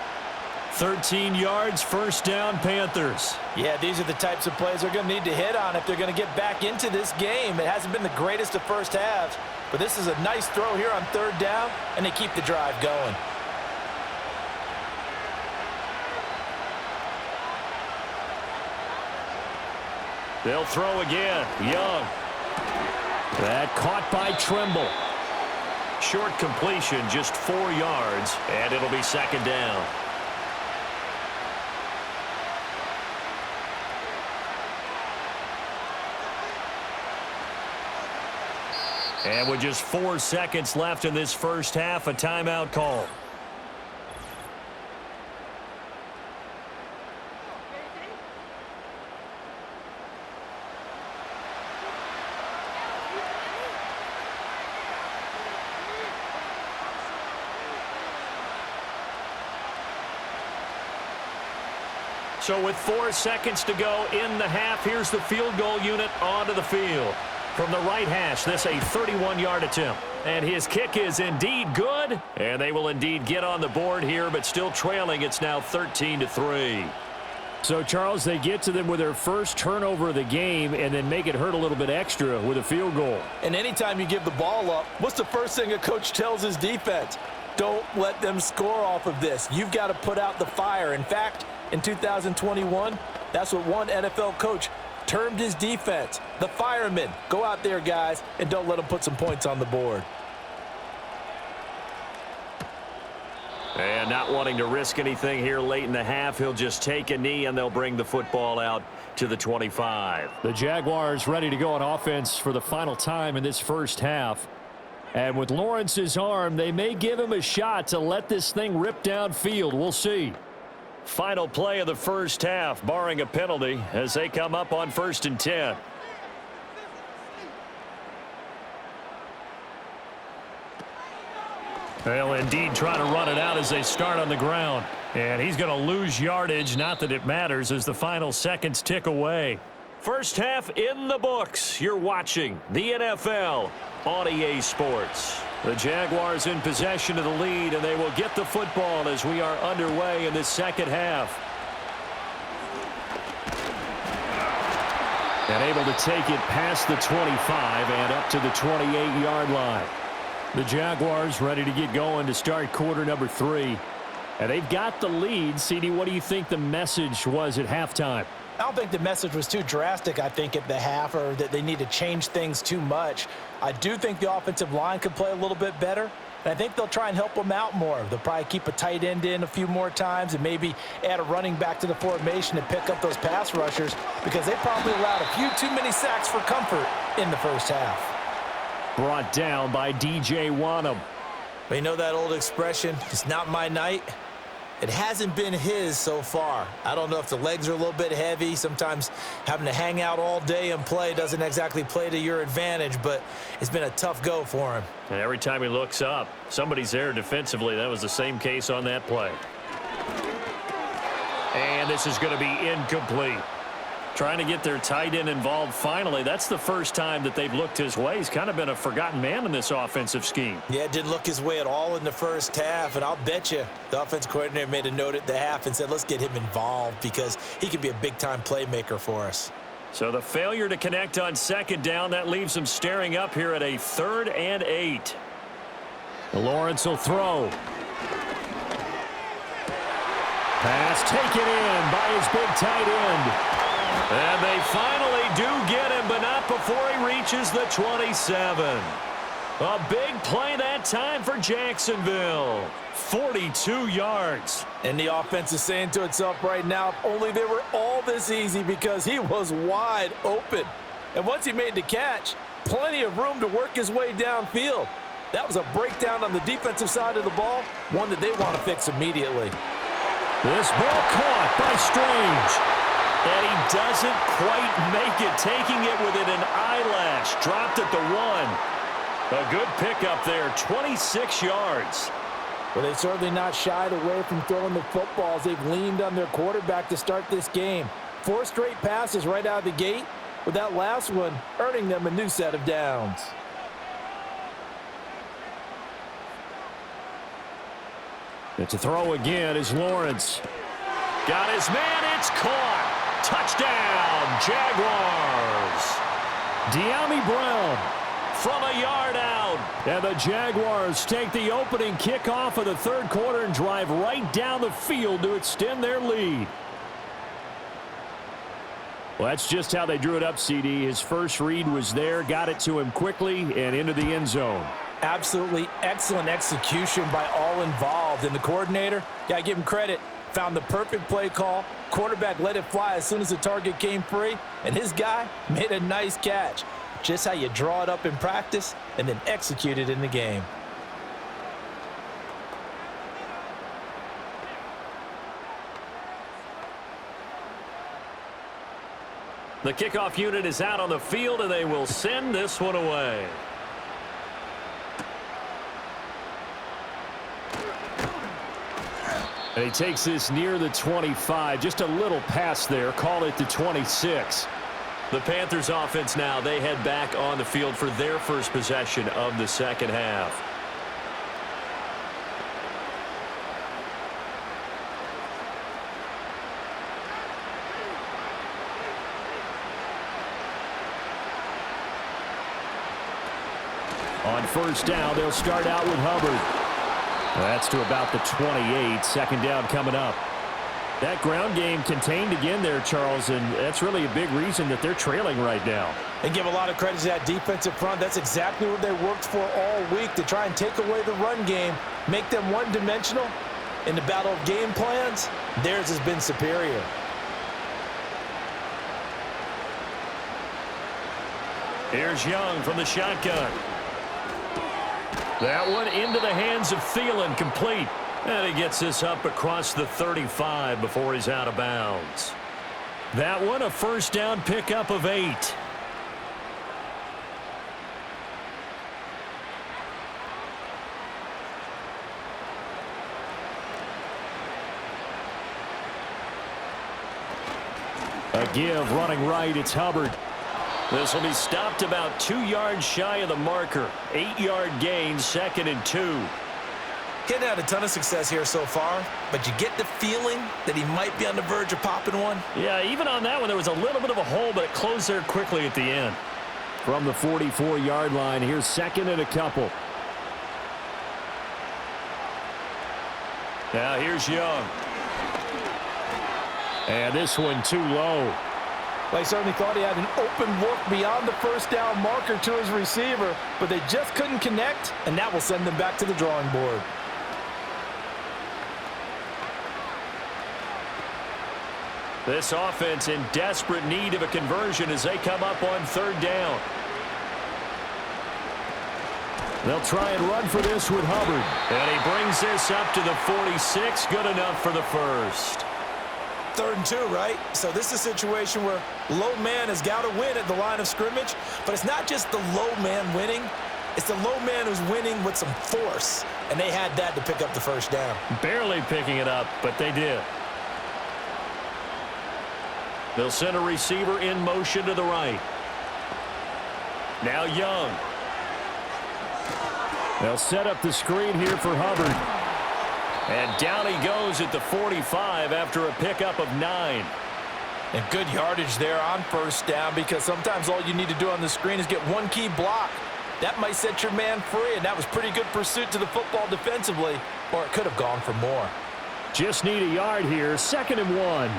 [SPEAKER 1] 13 yards, 1st down, Panthers.
[SPEAKER 3] Yeah, these are the types of plays they're going to need to hit on if they're going to get back into this game. It hasn't been the greatest of 1st halves, but this is a nice throw here on 3rd down, and they keep the drive going.
[SPEAKER 1] They'll throw again. Young. That caught by Trimble. Short completion, just 4 yards, and it'll be 2nd down. And with just 4 seconds left in this first half, a timeout call. So with 4 seconds to go in the half, here's the field goal unit onto the field. From the right hash, this a 31-yard attempt. And his kick is indeed good. And they will indeed get on the board here, but still trailing. It's now 13-3.
[SPEAKER 4] So, Charles, they get to them with their first turnover of the game and then make it hurt a little bit extra with a field goal.
[SPEAKER 3] And anytime you give the ball up, what's the first thing a coach tells his defense? Don't let them score off of this. You've got to put out the fire. In fact, in 2021, that's what one NFL coach termed his defense, the firemen. Go out there, guys, and don't let them put some points on the board.
[SPEAKER 1] And not wanting to risk anything here late in the half, he'll just take a knee, and they'll bring the football out to the 25.
[SPEAKER 4] The Jaguars ready to go on offense for the final time in this first half. And with Lawrence's arm, they may give him a shot to let this thing rip downfield. We'll see.
[SPEAKER 1] Final play of the first half, barring a penalty, as they come up on 1st and 10. They'll indeed try to run it out as they start on the ground. And he's going to lose yardage, not that it matters, as the final seconds tick away. First half in the books. You're watching the NFL on EA Sports. The Jaguars in possession of the lead, and they will get the football as we are underway in the second half.
[SPEAKER 4] And able to take it past the 25 and up to the 28-yard line. The Jaguars ready to get going to start quarter number 3. And they've got the lead. CD, what do you think the message was at halftime?
[SPEAKER 2] I don't think the message was too drastic, I think, at the half, or that they need to change things too much. I do think the offensive line could play a little bit better, and I think they'll try and help them out more. They'll probably keep a tight end in a few more times and maybe add a running back to the formation to pick up those pass rushers, because they probably allowed a few too many sacks for comfort in the first half.
[SPEAKER 4] Brought down by DJ Wanham.
[SPEAKER 2] But you know that old expression, it's not my night? It hasn't been his so far. I don't know if the legs are a little bit heavy. Sometimes having to hang out all day and play doesn't exactly play to your advantage, but it's been a tough go for him.
[SPEAKER 1] And every time he looks up, somebody's there defensively. That was the same case on that play. And this is going to be incomplete. Trying to get their tight end involved finally. That's the first time that they've looked his way. He's kind of been a forgotten man in this offensive scheme.
[SPEAKER 2] Yeah, it didn't look his way at all in the first half, and I'll bet you the offense coordinator made a note at the half and said, let's get him involved because he could be a big-time playmaker for us.
[SPEAKER 1] So the failure to connect on second down, that leaves him staring up here at a 3rd and 8.
[SPEAKER 4] Lawrence will throw. Pass taken in by his big tight end.
[SPEAKER 1] And they finally do get him, but not before he reaches the 27. A big play that time for Jacksonville. 42 yards.
[SPEAKER 3] And the offense is saying to itself right now, if only they were all this easy, because he was wide open. And once he made the catch, plenty of room to work his way downfield. That was a breakdown on the defensive side of the ball, one that they want to fix immediately.
[SPEAKER 4] This ball caught by Strange.
[SPEAKER 1] And he doesn't quite make it, taking it within an eyelash. Dropped at the 1. A good pickup there, 26 yards.
[SPEAKER 3] Well, they've certainly not shied away from throwing the footballs. They've leaned on their quarterback to start this game. 4 straight passes right out of the gate, with that last one earning them a new set of downs.
[SPEAKER 4] It's a throw again is Lawrence.
[SPEAKER 1] Got his man, it's caught. Touchdown, Jaguars.
[SPEAKER 4] De'Ami Brown
[SPEAKER 1] from a yard out.
[SPEAKER 4] And the Jaguars take the opening kickoff of the third quarter and drive right down the field to extend their lead. Well, that's just how they drew it up, CD. His first read was there, got it to him quickly, and into the end zone.
[SPEAKER 2] Absolutely excellent execution by all involved. And the coordinator, got to give him credit, found the perfect play call. Quarterback let it fly as soon as the target came free, and his guy made a nice catch. Just how you draw it up in practice, and then execute it in the game.
[SPEAKER 1] The kickoff unit is out on the field, and they will send this one away.
[SPEAKER 4] And he takes this near the 25. Just a little pass there. Call it the 26.
[SPEAKER 1] The Panthers offense now, they head back on the field for their first possession of the second half.
[SPEAKER 4] On first down, they'll start out with Hubbard. That's to about the 28. Second down coming up. That ground game contained again there, Charles, and that's really a big reason that they're trailing right now.
[SPEAKER 2] And give a lot of credit to that defensive front. That's exactly what they worked for all week, to try and take away the run game, make them one-dimensional. In the battle of game plans, theirs has been superior.
[SPEAKER 1] Here's Young from the shotgun. That one into the hands of Thielen, complete. And he gets this up across the 35 before he's out of bounds. That one a first down pickup of 8.
[SPEAKER 4] A give running right. It's Hubbard.
[SPEAKER 1] This will be stopped about 2 yards shy of the marker. 8-yard gain, 2nd and 2.
[SPEAKER 2] He's had a ton of success here so far, but you get the feeling that he might be on the verge of popping one.
[SPEAKER 1] Yeah, even on that one, there was a little bit of a hole, but it closed there quickly at the end.
[SPEAKER 4] From the 44-yard line, here's 2nd and a couple.
[SPEAKER 1] Now here's Young.
[SPEAKER 4] And this one too low.
[SPEAKER 3] They certainly thought he had an open look beyond the first down marker to his receiver, but they just couldn't connect, and that will send them back to the drawing board.
[SPEAKER 1] This offense in desperate need of a conversion as they come up on 3rd down.
[SPEAKER 4] They'll try and run for this with Hubbard.
[SPEAKER 1] And he brings this up to the 46. Good enough for the first.
[SPEAKER 2] 3rd and 2, right? So this is a situation where low man has got to win at the line of scrimmage, but it's not just the low man winning. It's the low man who's winning with some force, and they had that to pick up the first down.
[SPEAKER 1] Barely picking it up, but they did. They'll send a receiver in motion to the right. Now Young.
[SPEAKER 4] They'll set up the screen here for Hubbard.
[SPEAKER 1] And down he goes at the 45 after a pickup of 9.
[SPEAKER 3] And good yardage there on first down, because sometimes all you need to do on the screen is get one key block. That might set your man free, and that was pretty good pursuit to the football defensively, or it could have gone for more.
[SPEAKER 4] Just need a yard here. 2nd and 1.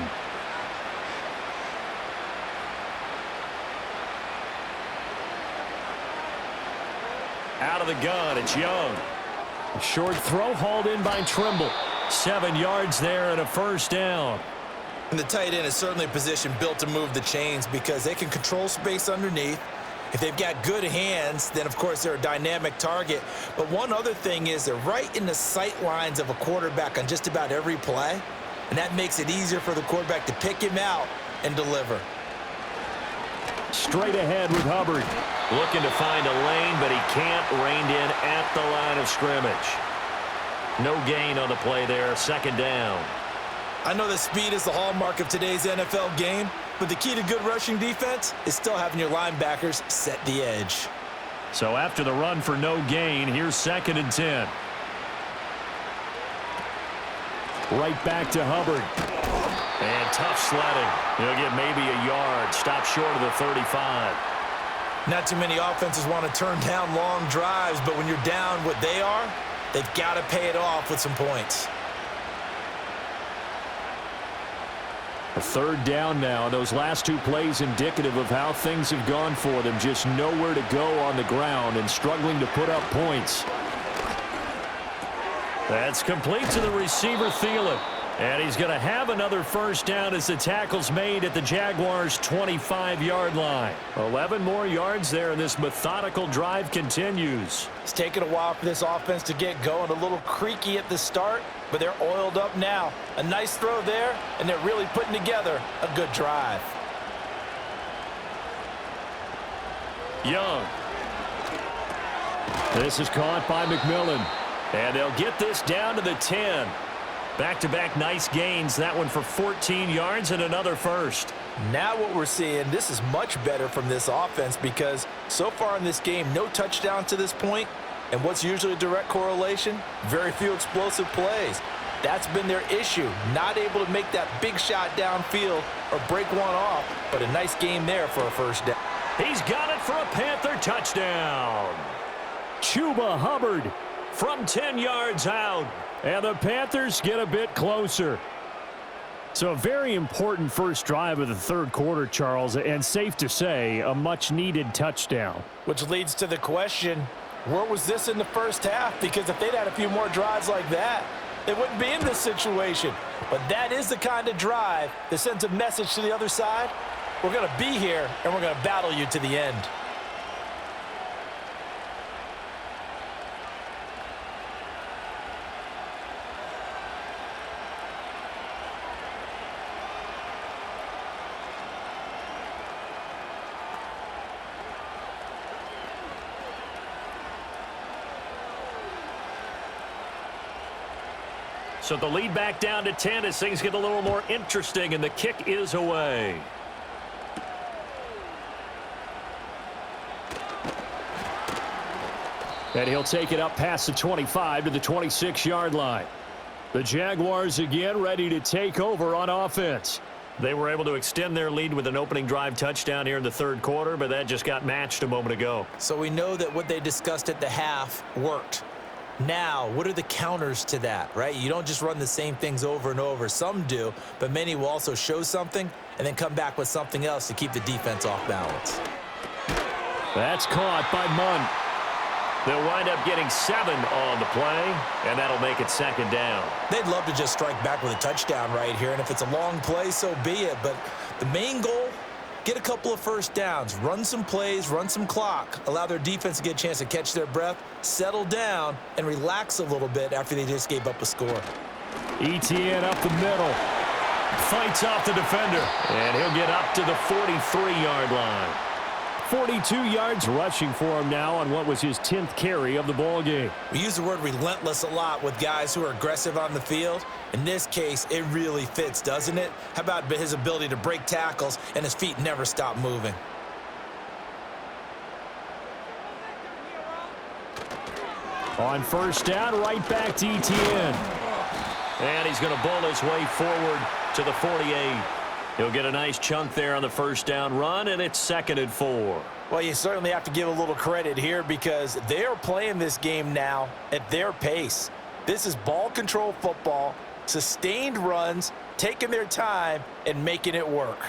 [SPEAKER 1] Out of the gun, it's Young.
[SPEAKER 4] A short throw hauled in by Trimble.
[SPEAKER 1] 7 yards there and a first down.
[SPEAKER 2] And the tight end is certainly a position built to move the chains because they can control space underneath. If they've got good hands, then, of course, they're a dynamic target. But one other thing is they're right in the sight lines of a quarterback on just about every play, and that makes it easier for the quarterback to pick him out and deliver.
[SPEAKER 4] Straight ahead with Hubbard.
[SPEAKER 1] Looking to find a lane, but he can't. Reined in at the line of scrimmage. No gain on the play there. 2nd down.
[SPEAKER 2] I know that speed is the hallmark of today's NFL game, but the key to good rushing defense is still having your linebackers set the edge.
[SPEAKER 1] So after the run for no gain, here's 2nd and 10.
[SPEAKER 4] Right back to Hubbard.
[SPEAKER 1] And tough sledding. He'll get maybe a yard. Stop short of the 35.
[SPEAKER 2] Not too many offenses want to turn down long drives, but when you're down what they are, they've got to pay it off with some points.
[SPEAKER 4] A 3rd down now. Those last 2 plays indicative of how things have gone for them. Just nowhere to go on the ground and struggling to put up points.
[SPEAKER 1] That's complete to the receiver, Thielen. And he's going to have another first down as the tackle's made at the Jaguars' 25-yard line. 11 more yards there, and this methodical drive continues.
[SPEAKER 3] It's taken a while for this offense to get going. A little creaky at the start, but they're oiled up now. A nice throw there, and they're really putting together a good drive.
[SPEAKER 1] Young. This is caught by McMillan. And they'll get this down to the 10. Back-to-back nice gains. That one for 14 yards and another first.
[SPEAKER 3] Now what we're seeing, this is much better from this offense because so far in this game, no touchdown to this point. And what's usually a direct correlation? Very few explosive plays. That's been their issue. Not able to make that big shot downfield or break one off, but a nice game there for a first down.
[SPEAKER 1] He's got it for a Panther touchdown. Chuba Hubbard from 10 yards out. And the Panthers get a bit closer.
[SPEAKER 4] So a very important first drive of the third quarter, Charles, and safe to say, a much-needed touchdown.
[SPEAKER 3] Which leads to the question, where was this in the first half? Because if they'd had a few more drives like that, they wouldn't be in this situation. But that is the kind of drive that sends a message to the other side. We're going to be here, and we're going to battle you to the end.
[SPEAKER 1] So the lead back down to 10 as things get a little more interesting, and the kick is away.
[SPEAKER 4] And he'll take it up past the 25 to the 26-yard line. The Jaguars again ready to take over on offense.
[SPEAKER 1] They were able to extend their lead with an opening drive touchdown here in the third quarter, but that just got matched a moment ago.
[SPEAKER 2] So we know that what they discussed at the half worked. Now, what are the counters to that, right? You don't just run the same things over and over. Some do, but many will also show something and then come back with something else to keep the defense off balance.
[SPEAKER 4] That's caught by Munn.
[SPEAKER 1] They'll wind up getting 7 on the play, and that'll make it second down.
[SPEAKER 2] They'd love to just strike back with a touchdown right here, and if it's a long play, so be it. But the main goal, get a couple of first downs, run some plays, run some clock, allow their defense to get a chance to catch their breath, settle down, and relax a little bit after they just gave up a score.
[SPEAKER 4] ETN up the middle.
[SPEAKER 1] Fights off the defender, and he'll get up to the 43-yard line.
[SPEAKER 4] 42 yards rushing for him now on what was his 10th carry of the ball game.
[SPEAKER 2] We use the word relentless a lot with guys who are aggressive on the field. In this case, it really fits, doesn't it? How about his ability to break tackles and his feet never stop moving?
[SPEAKER 4] On first down, right back to ETN.
[SPEAKER 1] And he's going to bowl his way forward to the 48. He'll get a nice chunk there on the first down run, and it's 2nd and 4.
[SPEAKER 3] Well, you certainly have to give a little credit here because they are playing this game now at their pace. This is ball control football, sustained runs, taking their time, and making it work.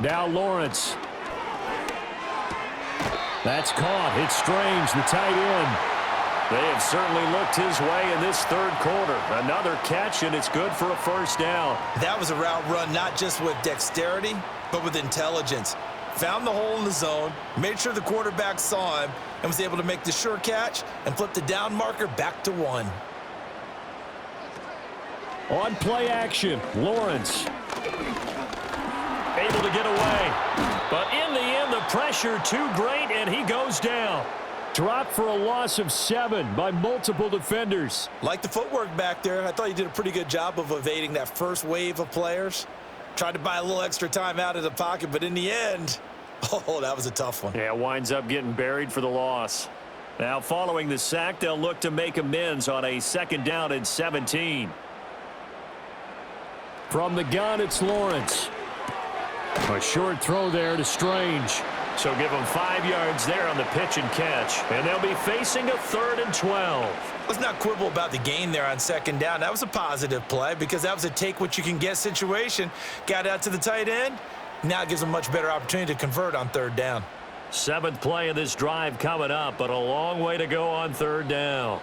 [SPEAKER 4] Now Lawrence. That's caught. It's Strange, the tight end.
[SPEAKER 1] They have certainly looked his way in this third quarter. Another catch, and it's good for a first down.
[SPEAKER 2] That was a route run not just with dexterity, but with intelligence. Found the hole in the zone, made sure the quarterback saw him, and was able to make the sure catch and flip the down marker back to 1.
[SPEAKER 4] On play action, Lawrence.
[SPEAKER 1] Able to get away. But in the end, the pressure too great, and he goes down.
[SPEAKER 4] Dropped for a loss of 7 by multiple defenders.
[SPEAKER 2] Like the footwork back there, I thought he did a pretty good job of evading that first wave of players. Tried to buy a little extra time out of the pocket, but in the end, oh, that was a tough one.
[SPEAKER 1] Yeah, winds up getting buried for the loss. Now, following the sack, they'll look to make amends on a 2nd down and 17.
[SPEAKER 4] From the gun, it's Lawrence. A short throw there to Strange.
[SPEAKER 1] So give them 5 yards there on the pitch and catch, and they'll be facing a 3rd and 12.
[SPEAKER 2] Let's not quibble about the gain there on 2nd down. That was a positive play because that was a take-what-you-can-get situation. Got out to the tight end. Now it gives them a much better opportunity to convert on 3rd down.
[SPEAKER 1] Seventh play of this drive coming up, but a long way to go on third down.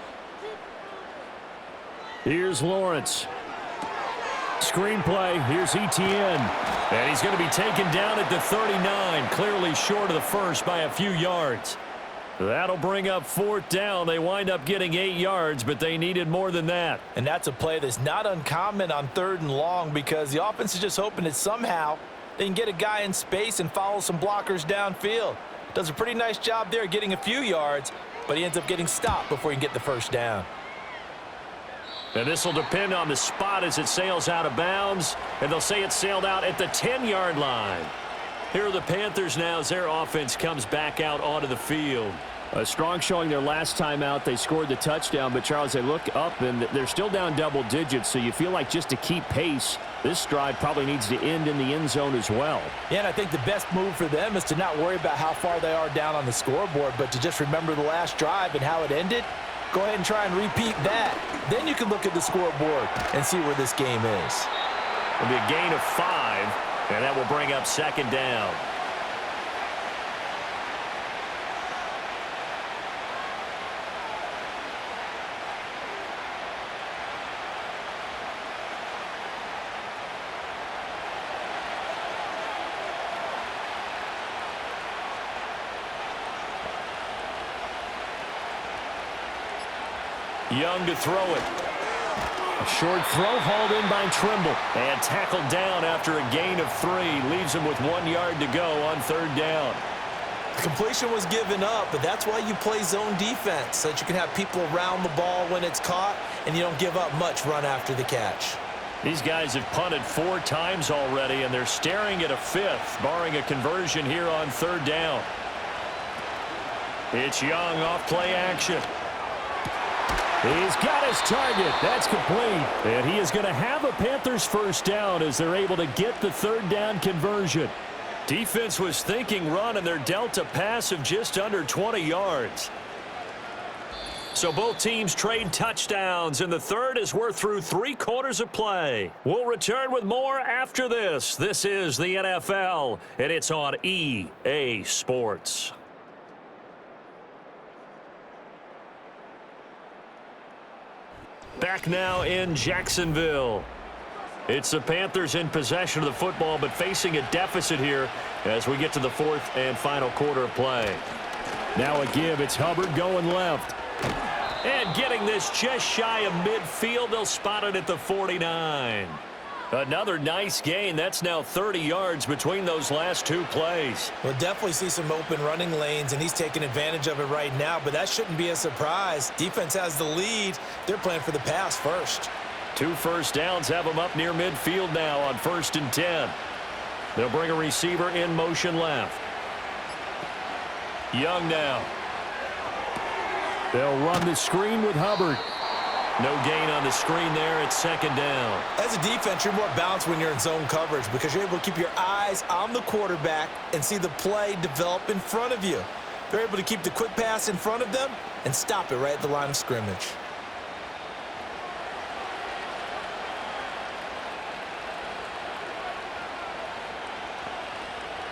[SPEAKER 4] Here's Lawrence. Screenplay. Here's Etienne.
[SPEAKER 1] And he's going to be taken down at the 39, clearly short of the first by a few yards. That'll bring up fourth down. They wind up getting 8 yards, but they needed more than that.
[SPEAKER 3] And that's a play that's not uncommon on 3rd and long because the offense is just hoping that somehow they can get a guy in space and follow some blockers downfield. Does a pretty nice job there getting a few yards, but he ends up getting stopped before he can get the first down.
[SPEAKER 1] And this will depend on the spot as it sails out of bounds, and they'll say it sailed out at the 10-yard line. Here are the Panthers now as their offense comes back out onto the field.
[SPEAKER 4] A strong showing their last time out. They scored the touchdown, but, Charles, they look up, and they're still down double digits, so you feel like just to keep pace, this drive probably needs to end in the end zone as well.
[SPEAKER 3] Yeah, and I think the best move for them is to not worry about how far they are down on the scoreboard, but to just remember the last drive and how it ended. Go ahead and try and repeat that. Then you can look at the scoreboard and see where this game is.
[SPEAKER 1] It'll be a gain of 5, and that will bring up second down. Young to throw it.
[SPEAKER 4] A short throw hauled in by Trimble.
[SPEAKER 1] And tackled down after a gain of 3. Leaves him with 1 yard to go on third down.
[SPEAKER 2] Completion was given up, but that's why you play zone defense, so that you can have people around the ball when it's caught, and you don't give up much run after the catch.
[SPEAKER 1] These guys have punted 4 times already, and they're staring at a 5th, barring a conversion here on third down. It's Young off play action.
[SPEAKER 4] He's got his target. That's complete.
[SPEAKER 1] And he is going to have a Panthers first down as they're able to get the third down conversion. Defense was thinking run, and they're dealt a pass of just under 20 yards. So both teams trade touchdowns, and the third as we're through 3 quarters of play. We'll return with more after this. This is the NFL, and it's on EA Sports. Back now in Jacksonville. It's the Panthers in possession of the football, but facing a deficit here as we get to the 4th and final quarter of play.
[SPEAKER 4] Now a give. It's Hubbard going left.
[SPEAKER 1] And getting this just shy of midfield. They'll spot it at the 49. Another nice gain. That's now 30 yards between those last 2 plays.
[SPEAKER 2] We'll definitely see some open running lanes, and he's taking advantage of it right now, but that shouldn't be a surprise. Defense has the lead. They're playing for the pass first.
[SPEAKER 1] 2 first downs have them up near midfield now on 1st and 10. They'll bring a receiver in motion left. Young now.
[SPEAKER 4] They'll run the screen with Hubbard.
[SPEAKER 1] No gain on the screen there. It's second down.
[SPEAKER 2] As a defense, you're more balanced when you're in zone coverage because you're able to keep your eyes on the quarterback and see the play develop in front of you. They're able to keep the quick pass in front of them and stop it right at the line of scrimmage.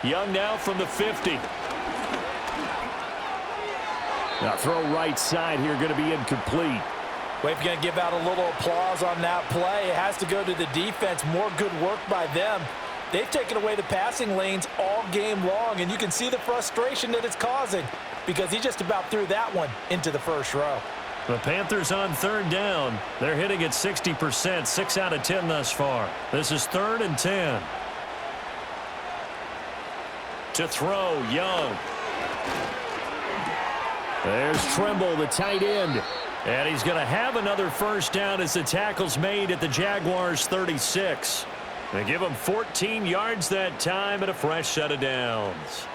[SPEAKER 1] Young now from the 50.
[SPEAKER 4] Now throw right side here, going to be incomplete.
[SPEAKER 3] Well, if you're going to give out a little applause on that play, it has to go to the defense. More good work by them. They've taken away the passing lanes all game long, and you can see the frustration that it's causing because he just about threw that one into the first row.
[SPEAKER 1] The Panthers on third down. They're hitting at 60%, 6 out of 10 thus far. This is 3rd and 10. To throw, Young.
[SPEAKER 4] There's Trimble, the tight end.
[SPEAKER 1] And he's going to have another first down as the tackle's made at the Jaguars' 36. They give him 14 yards that time and a fresh set of downs.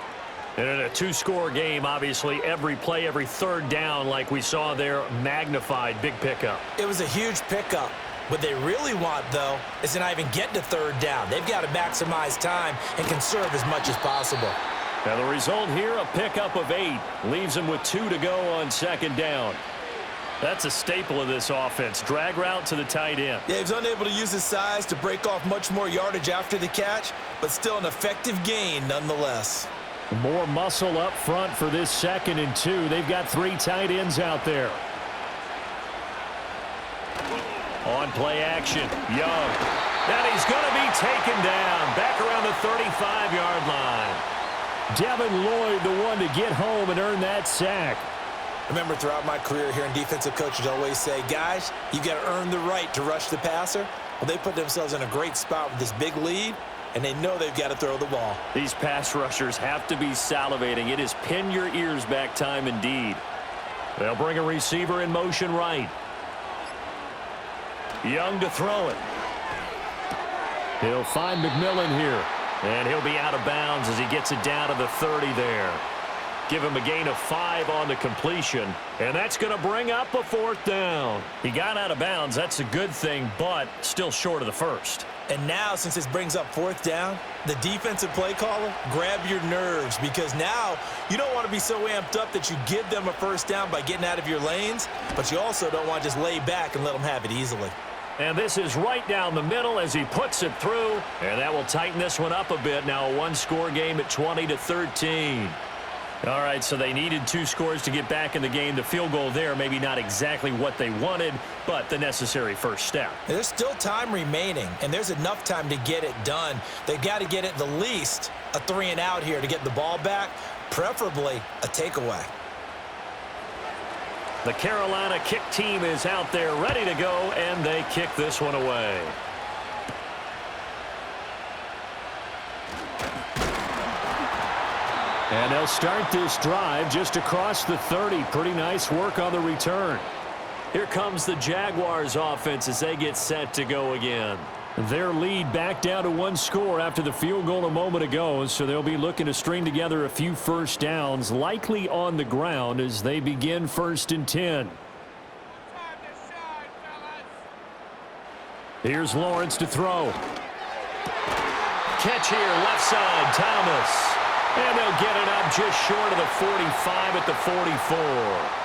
[SPEAKER 1] And in a 2-score game, obviously, every play, every third down, like we saw there, magnified. Big pickup.
[SPEAKER 2] It was a huge pickup. What they really want, though, is to not even get to third down. They've got to maximize time and conserve as much as possible.
[SPEAKER 1] Now the result here, a pickup of 8. Leaves him with 2 to go on second down. That's a staple of this offense. Drag route to the tight end.
[SPEAKER 2] Yeah, he's unable to use his size to break off much more yardage after the catch, but still an effective gain nonetheless.
[SPEAKER 4] More muscle up front for this 2nd and 2. They've got 3 tight ends out there.
[SPEAKER 1] On play action, Young. And he's going to be taken down back around the 35-yard line.
[SPEAKER 4] Devin Lloyd, the one to get home and earn that sack.
[SPEAKER 2] Remember, throughout my career here in defensive coaches always say, guys, you got to earn the right to rush the passer. Well, they put themselves in a great spot with this big lead, and they know they've got to throw the ball.
[SPEAKER 1] These pass rushers have to be salivating. It is pin your ears back time indeed.
[SPEAKER 4] They'll bring a receiver in motion right.
[SPEAKER 1] Young to throw it.
[SPEAKER 4] He'll find McMillan here.
[SPEAKER 1] And he'll be out of bounds as he gets it down to the 30 there. Give him a gain of 5 on the completion. And that's going to bring up a 4th down. He got out of bounds. That's a good thing, but still short of the first.
[SPEAKER 2] And now, since this brings up 4th down, the defensive play caller, grab your nerves, because now you don't want to be so amped up that you give them a 1st down by getting out of your lanes, but you also don't want to just lay back and let them have it easily.
[SPEAKER 1] And this is right down the middle as he puts it through. And that will tighten this one up a bit. Now a 1-score game at 20-13. All right, so they needed 2 scores to get back in the game. The field goal there, maybe not exactly what they wanted, but the necessary first step.
[SPEAKER 2] There's still time remaining, and there's enough time to get it done. They've got to get at the least a 3-and-out here to get the ball back, preferably a takeaway.
[SPEAKER 1] The Carolina kick team is out there ready to go, and they kick this one away.
[SPEAKER 4] And they'll start this drive just across the 30. Pretty nice work on the return.
[SPEAKER 1] Here comes the Jaguars offense as they get set to go again.
[SPEAKER 4] Their lead back down to 1 score after the field goal a moment ago, so they'll be looking to string together a few 1st downs, likely on the ground as they begin 1st and 10. Here's Lawrence to throw.
[SPEAKER 1] Catch here, left side, Thomas. And they'll get it up just short of the 45 at the 44.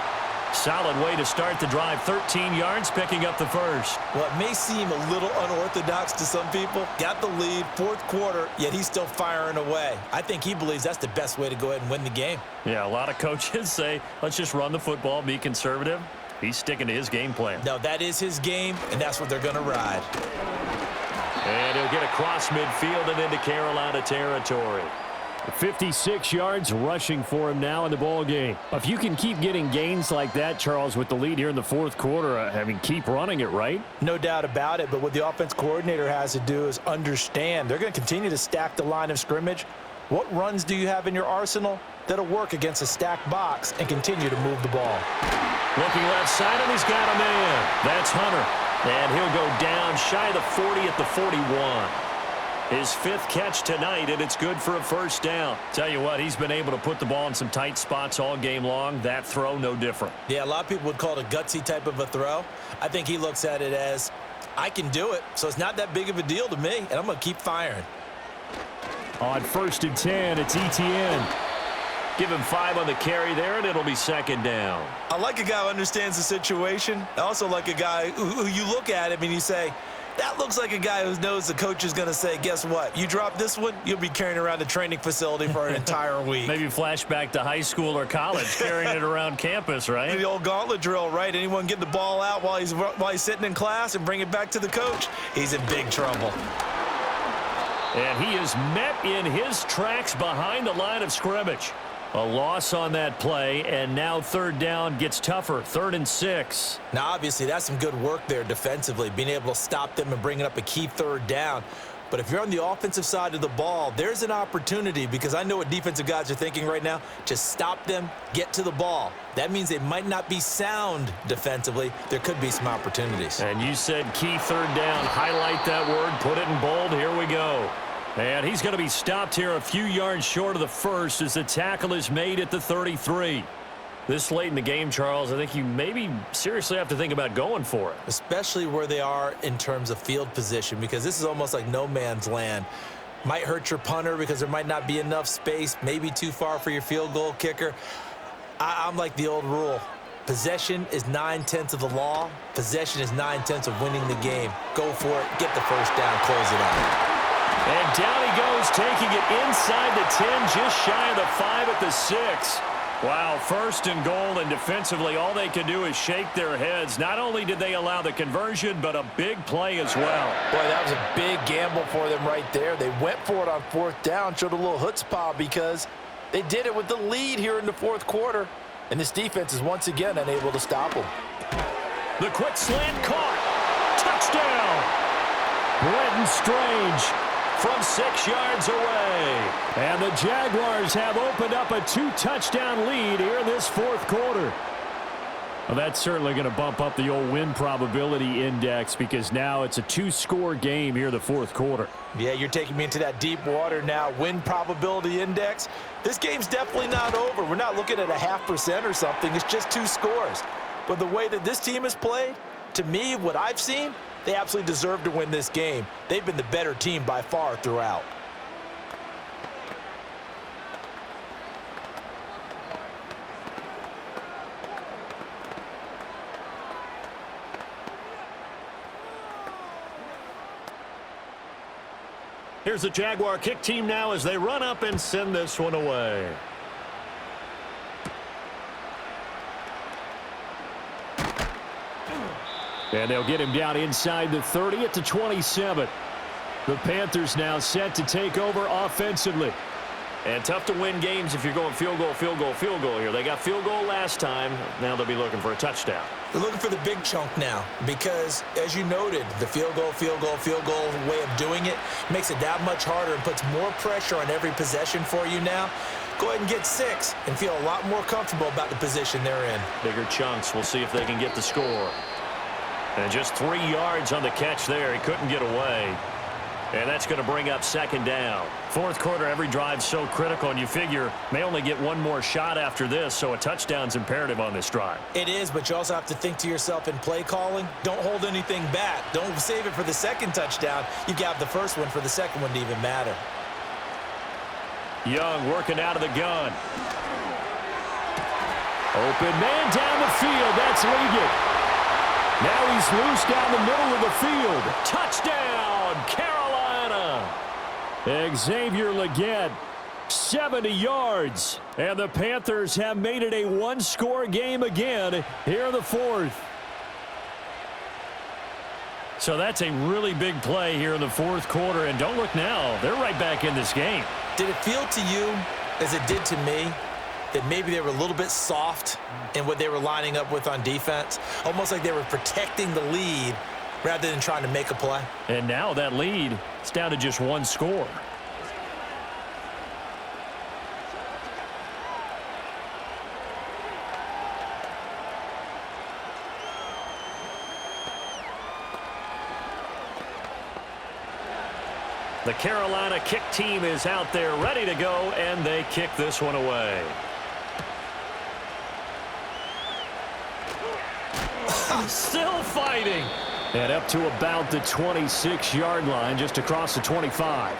[SPEAKER 1] Solid way to start the drive. 13 yards, picking up the first.
[SPEAKER 2] Well, it may seem a little unorthodox to some people. Got the lead, 4th quarter, yet he's still firing away. I think he believes that's the best way to go ahead and win the game.
[SPEAKER 1] Yeah, a lot of coaches say, let's just run the football, be conservative. He's sticking to his game plan.
[SPEAKER 2] No, that is his game, and that's what they're going to ride.
[SPEAKER 1] And he'll get across midfield and into Carolina territory.
[SPEAKER 4] 56 yards rushing for him now in the ball game. If you can keep getting gains like that, Charles, with the lead here in the 4th quarter, I mean, keep running it, right?
[SPEAKER 3] No doubt about it, but what the offense coordinator has to do is understand they're going to continue to stack the line of scrimmage. What runs do you have in your arsenal that'll work against a stacked box and continue to move the ball?
[SPEAKER 1] Looking left side, and he's got a man. That's Hunter. And he'll go down shy of the 40 at the 41. His 5th catch tonight, and it's good for a 1st down. Tell you what, he's been able to put the ball in some tight spots all game long. That throw, no different.
[SPEAKER 2] Yeah, a lot of people would call it a gutsy type of a throw. I think he looks at it as, I can do it, so it's not that big of a deal to me, and I'm going to keep firing.
[SPEAKER 4] On 1st and 10, it's ETN.
[SPEAKER 1] Give him 5 on the carry there, and it'll be 2nd down.
[SPEAKER 2] I like a guy who understands the situation. I also like a guy who you look at him and you say, that looks like a guy who knows the coach is going to say, guess what? You drop this one, you'll be carrying around the training facility for an entire week.
[SPEAKER 1] Maybe flashback to high school or college, carrying it around campus, right?
[SPEAKER 2] The old gauntlet drill, right? Anyone get the ball out while he's sitting in class and bring it back to the coach? He's in big trouble.
[SPEAKER 1] And he is met in his tracks behind the line of scrimmage. A loss on that play, and now 3rd down gets tougher. 3rd and 6.
[SPEAKER 2] Now, obviously, that's some good work there defensively, being able to stop them and bringing up a key 3rd down. But if you're on the offensive side of the ball, there's an opportunity, because I know what defensive guys are thinking right now. Just stop them, get to the ball. That means they might not be sound defensively. There could be some opportunities.
[SPEAKER 1] And you said key 3rd down. Highlight that word. Put it in bold. Here we go. And he's going to be stopped here a few yards short of the first as the tackle is made at the 33. This late in the game, Charles, I think you maybe seriously have to think about going for it.
[SPEAKER 2] Especially where they are in terms of field position, because this is almost like no man's land. Might hurt your punter because there might not be enough space, maybe too far for your field goal kicker. I'm like the old rule. Possession is 9/10 of the law. Possession is 9/10 of winning the game. Go for it. Get the 1st down. Close it out.
[SPEAKER 1] And down he goes, taking it inside the 10, just shy of the 5 at the 6. Wow, first and goal, and defensively all they can do is shake their heads. Not only did they allow the conversion, but a big play as well.
[SPEAKER 3] Boy, that was a big gamble for them right there. They went for it on fourth down, showed a little chutzpah because they did it with the lead here in the fourth quarter. And this defense is once again unable to stop them.
[SPEAKER 1] The quick slant caught. Touchdown. Brenton Strange from 6 yards away.
[SPEAKER 4] And the Jaguars have opened up a 2-touchdown lead here in this fourth quarter. Well, that's certainly going to bump up the old win probability index because now it's a 2-score game here in the fourth quarter.
[SPEAKER 3] Yeah, you're taking me into that deep water now. Win probability index. This game's definitely not over. We're not looking at a 0.5% or something. It's just 2 scores. But the way that this team has played, to me, what I've seen, they absolutely deserve to win this game. They've been the better team by far throughout.
[SPEAKER 1] Here's the Jaguar kick team now as they run up and send this one away.
[SPEAKER 4] And they'll get him down inside the 30 at the 27. The Panthers now set to take over offensively.
[SPEAKER 1] And tough to win games if you're going field goal, field goal, field goal here. They got field goal last time. Now they'll be looking for a touchdown.
[SPEAKER 2] They're looking for the big chunk now because, as you noted, the field goal way of doing it makes it that much harder and puts more pressure on every possession for you now. Go ahead and get 6 and feel a lot more comfortable about the position they're in.
[SPEAKER 1] Bigger chunks. We'll see if they can get the score. And just 3 yards on the catch there. He couldn't get away. And that's going to bring up second down. Fourth quarter, every drive's so critical, and you figure may only get one more shot after this, so a touchdown's imperative on this drive.
[SPEAKER 2] It is, but you also have to think to yourself in play calling, don't hold anything back. Don't save it for the second touchdown. You got the first one for the second one to even matter.
[SPEAKER 1] Young working out of the gun.
[SPEAKER 4] Open man down the field. That's Liggett. Now he's loose down the middle of the field.
[SPEAKER 1] Touchdown, Carolina.
[SPEAKER 4] Xavier Liggett, 70 yards. And the Panthers have made it a 1-score game again here in the fourth.
[SPEAKER 1] So that's a really big play here in the fourth quarter. And don't look now. They're right back in this game.
[SPEAKER 2] Did it feel to you, as it did to me, that maybe they were a little bit soft in what they were lining up with on defense? Almost like they were protecting the lead rather than trying to make a play.
[SPEAKER 1] And now that lead, it's down to just 1 score. The Carolina kick team is out there ready to go, and they kick this one away. Still fighting.
[SPEAKER 4] And up to about the 26-yard line, just across the 25.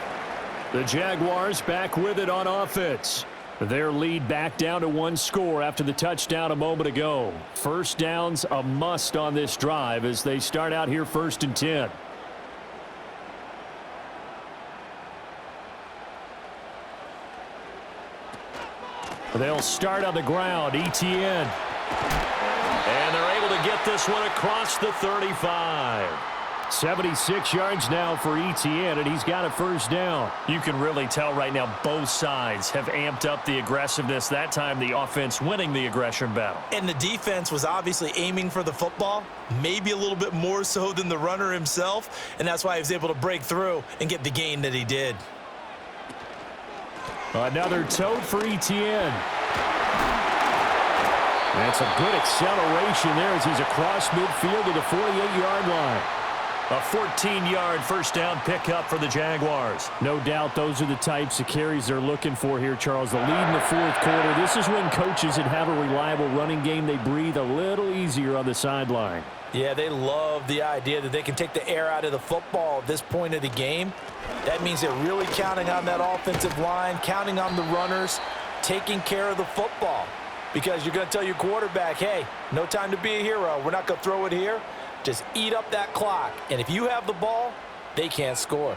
[SPEAKER 4] The Jaguars back with it on offense. Their lead back down to 1 score after the touchdown a moment ago. First down's a must on this drive as they start out here 1st and 10. They'll start on the ground. Etienne.
[SPEAKER 1] And they're able to get this one across the 35.
[SPEAKER 4] 76 yards now for Etienne, and he's got a first down.
[SPEAKER 1] You can really tell right now both sides have amped up the aggressiveness. That time the offense winning the aggression battle.
[SPEAKER 2] And the defense was obviously aiming for the football, maybe a little bit more so than the runner himself, and that's why he was able to break through and get the gain that he did.
[SPEAKER 4] Another tote for Etienne. That's a good acceleration there as he's across midfield to the 48-yard line.
[SPEAKER 1] A 14-yard first down pickup for the Jaguars.
[SPEAKER 4] No doubt those are the types of carries they're looking for here, Charles. The lead in the fourth quarter. This is when coaches that have a reliable running game, they breathe a little easier on the sideline.
[SPEAKER 3] Yeah, they love the idea that they can take the air out of the football at this point of the game. That means they're really counting on that offensive line, counting on the runners, taking care of the football. Because you're going to tell your quarterback, hey, no time to be a hero. We're not going to throw it here. Just eat up that clock. And if you have the ball, they can't score.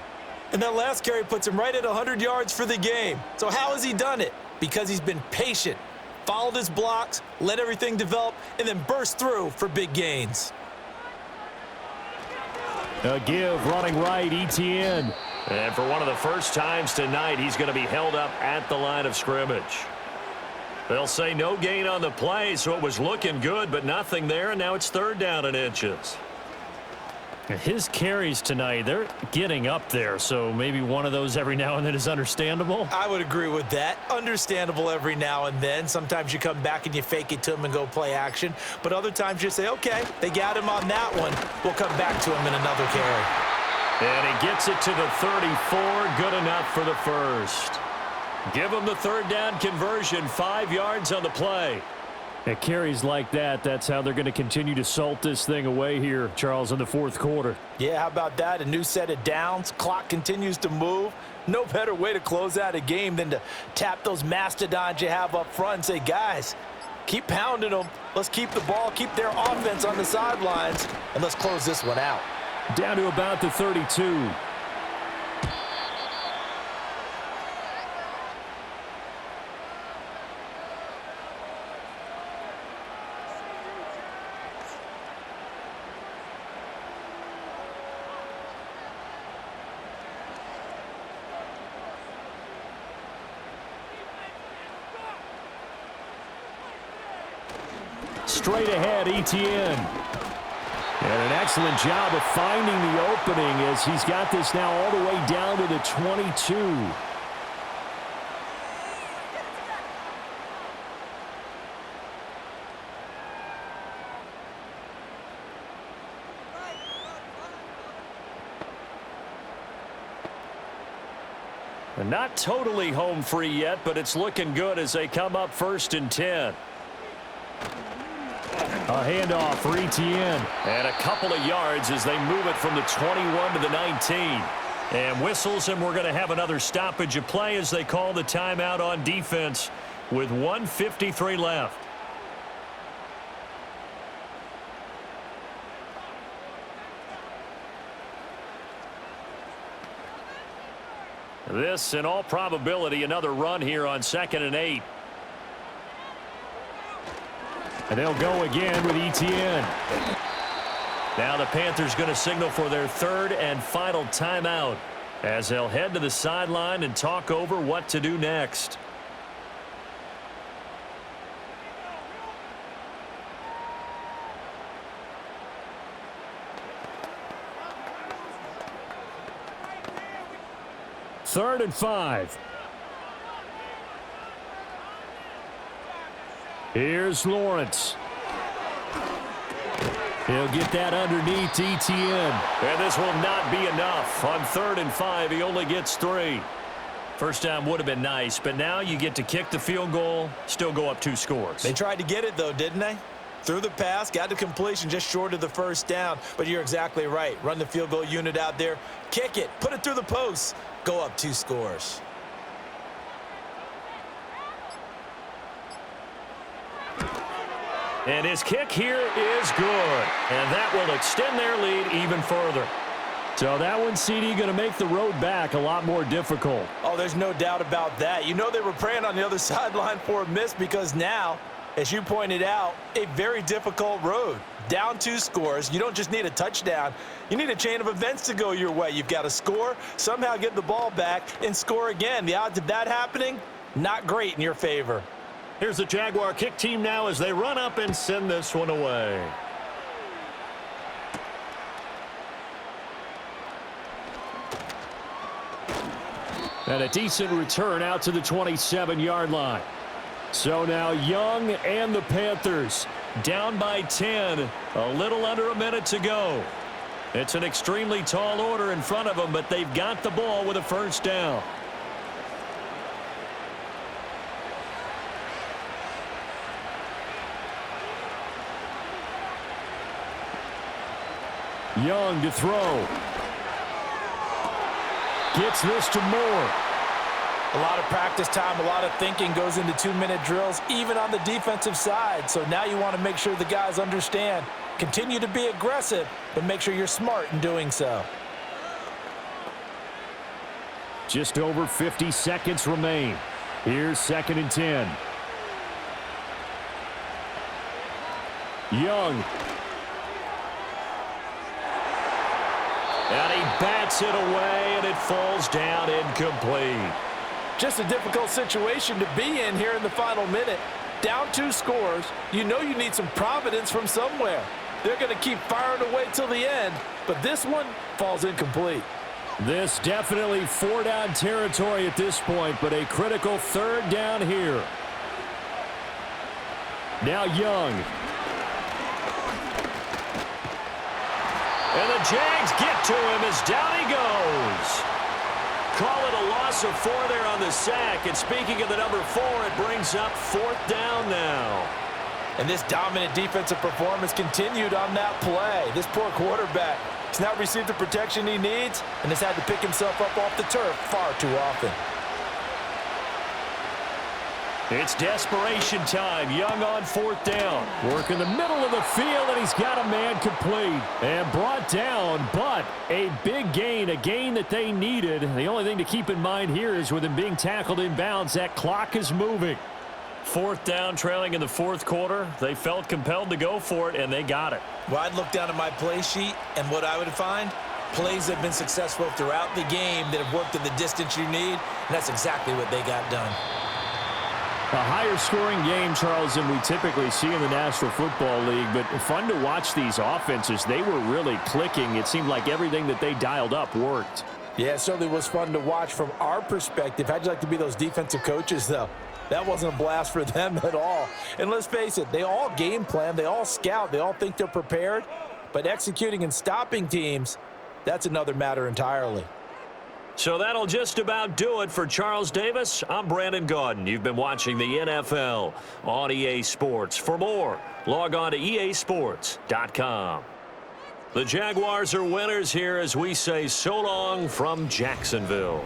[SPEAKER 2] And that last carry puts him right at 100 yards for the game. So how has he done it? Because he's been patient, followed his blocks, let everything develop, and then burst through for big gains.
[SPEAKER 4] A give running right, ETN.
[SPEAKER 1] And for one of the first times tonight, he's going to be held up at the line of scrimmage. They'll say no gain on the play, so it was looking good, but nothing there, and now it's 3rd down and inches.
[SPEAKER 4] His carries tonight, they're getting up there, so maybe one of those every now and then is understandable.
[SPEAKER 2] I would agree with that. Understandable every now and then. Sometimes you come back and you fake it to him and go play action. But other times you say, okay, they got him on that one. We'll come back to him in another carry.
[SPEAKER 1] And he gets it to the 34. Good enough for the first. Give him the 3rd down conversion. 5 yards on the play.
[SPEAKER 4] At carries like that, that's how they're going to continue to salt this thing away here, Charles, in the 4th quarter.
[SPEAKER 3] Yeah, how about that? A new set of downs. Clock continues to move. No better way to close out a game than to tap those mastodons you have up front and say, guys, keep pounding them. Let's keep the ball, keep their offense on the sidelines, and let's close this one out.
[SPEAKER 4] Down to about the 32. Straight ahead, ETN. And an excellent job of finding the opening as he's got this now all the way down to the 22.
[SPEAKER 1] And not totally home free yet, but it's looking good as they come up 1st and 10.
[SPEAKER 4] A handoff for ETN.
[SPEAKER 1] And a couple of yards as they move it from the 21 to the 19. And whistles, and we're going to have another stoppage of play as they call the timeout on defense with 1:53 left. This, in all probability, another run here on 2nd and 8.
[SPEAKER 4] And they'll go again with ETN.
[SPEAKER 1] Now the Panthers going to signal for their 3rd and final timeout as they'll head to the sideline and talk over what to do next.
[SPEAKER 4] Third and 5. Here's Lawrence. He'll get that underneath ETN.
[SPEAKER 1] And this will not be enough. On 3rd and 5, he only gets 3. First down would have been nice, but now you get to kick the field goal, still go up 2 scores.
[SPEAKER 2] They tried to get it, though, didn't they? Threw the pass, got the completion just short of the first down. But you're exactly right. Run the field goal unit out there, kick it, put it through the posts, go up 2 scores.
[SPEAKER 1] And his kick here is good. And that will extend their lead even further.
[SPEAKER 4] So that one, CD, going to make the road back a lot more difficult.
[SPEAKER 2] Oh, there's no doubt about that. You know they were praying on the other sideline for a miss because now, as you pointed out, a very difficult road. Down 2 scores. You don't just need a touchdown. You need a chain of events to go your way. You've got to score, somehow get the ball back, and score again. The odds of that happening, not great in your favor.
[SPEAKER 1] Here's the Jaguar kick team now as they run up and send this one away.
[SPEAKER 4] And a decent return out to the 27-yard line. So now Young and the Panthers
[SPEAKER 1] down by 10, a little under a minute to go. It's an extremely tall order in front of them, but they've got the ball with a first down.
[SPEAKER 4] Young to throw. Gets this to Moore.
[SPEAKER 3] A lot of practice time, a lot of thinking goes into 2-minute drills, even on the defensive side. So now you want to make sure the guys understand. Continue to be aggressive, but make sure you're smart in doing so.
[SPEAKER 4] Just over 50 seconds remain. Here's 2nd and 10. Young.
[SPEAKER 1] And he bats it away, and it falls down incomplete.
[SPEAKER 3] Just a difficult situation to be in here in the final minute. Down 2 scores, you know you need some providence from somewhere. They're going to keep firing away till the end, but this one falls incomplete.
[SPEAKER 4] This definitely 4-down territory at this point, but a critical 3rd down here. Now Young.
[SPEAKER 1] And the Jags get to him as down he goes. Call it a loss of 4 there on the sack. And speaking of the number 4, it brings up 4th down now.
[SPEAKER 3] And this dominant defensive performance continued on that play. This poor quarterback has not received the protection he needs and has had to pick himself up off the turf far too often.
[SPEAKER 1] It's desperation time. Young on 4th down.
[SPEAKER 4] Work in the middle of the field, and he's got a man complete. And brought down, but a big gain, a gain that they needed. The only thing to keep in mind here is with him being tackled in bounds, that clock is moving.
[SPEAKER 1] 4th down, trailing in the 4th quarter. They felt compelled to go for it, and they got it.
[SPEAKER 2] Well, I'd look down at my play sheet, and what I would find, plays that have been successful throughout the game that have worked at the distance you need, and that's exactly what they got done.
[SPEAKER 4] A higher scoring game, Charles, than we typically see in the National Football League, but fun to watch these offenses. They were really clicking. It seemed like everything that they dialed up worked.
[SPEAKER 3] Yeah, it certainly was fun to watch from our perspective. How'd you like to be those defensive coaches, though? That wasn't a blast for them at all. And let's face it, they all game plan, they all scout, they all think they're prepared, but executing and stopping teams, that's another matter entirely.
[SPEAKER 1] So that'll just about do it for Charles Davis. I'm Brandon Gaudin. You've been watching the NFL on EA Sports. For more, log on to easports.com. The Jaguars are winners here as we say so long from Jacksonville.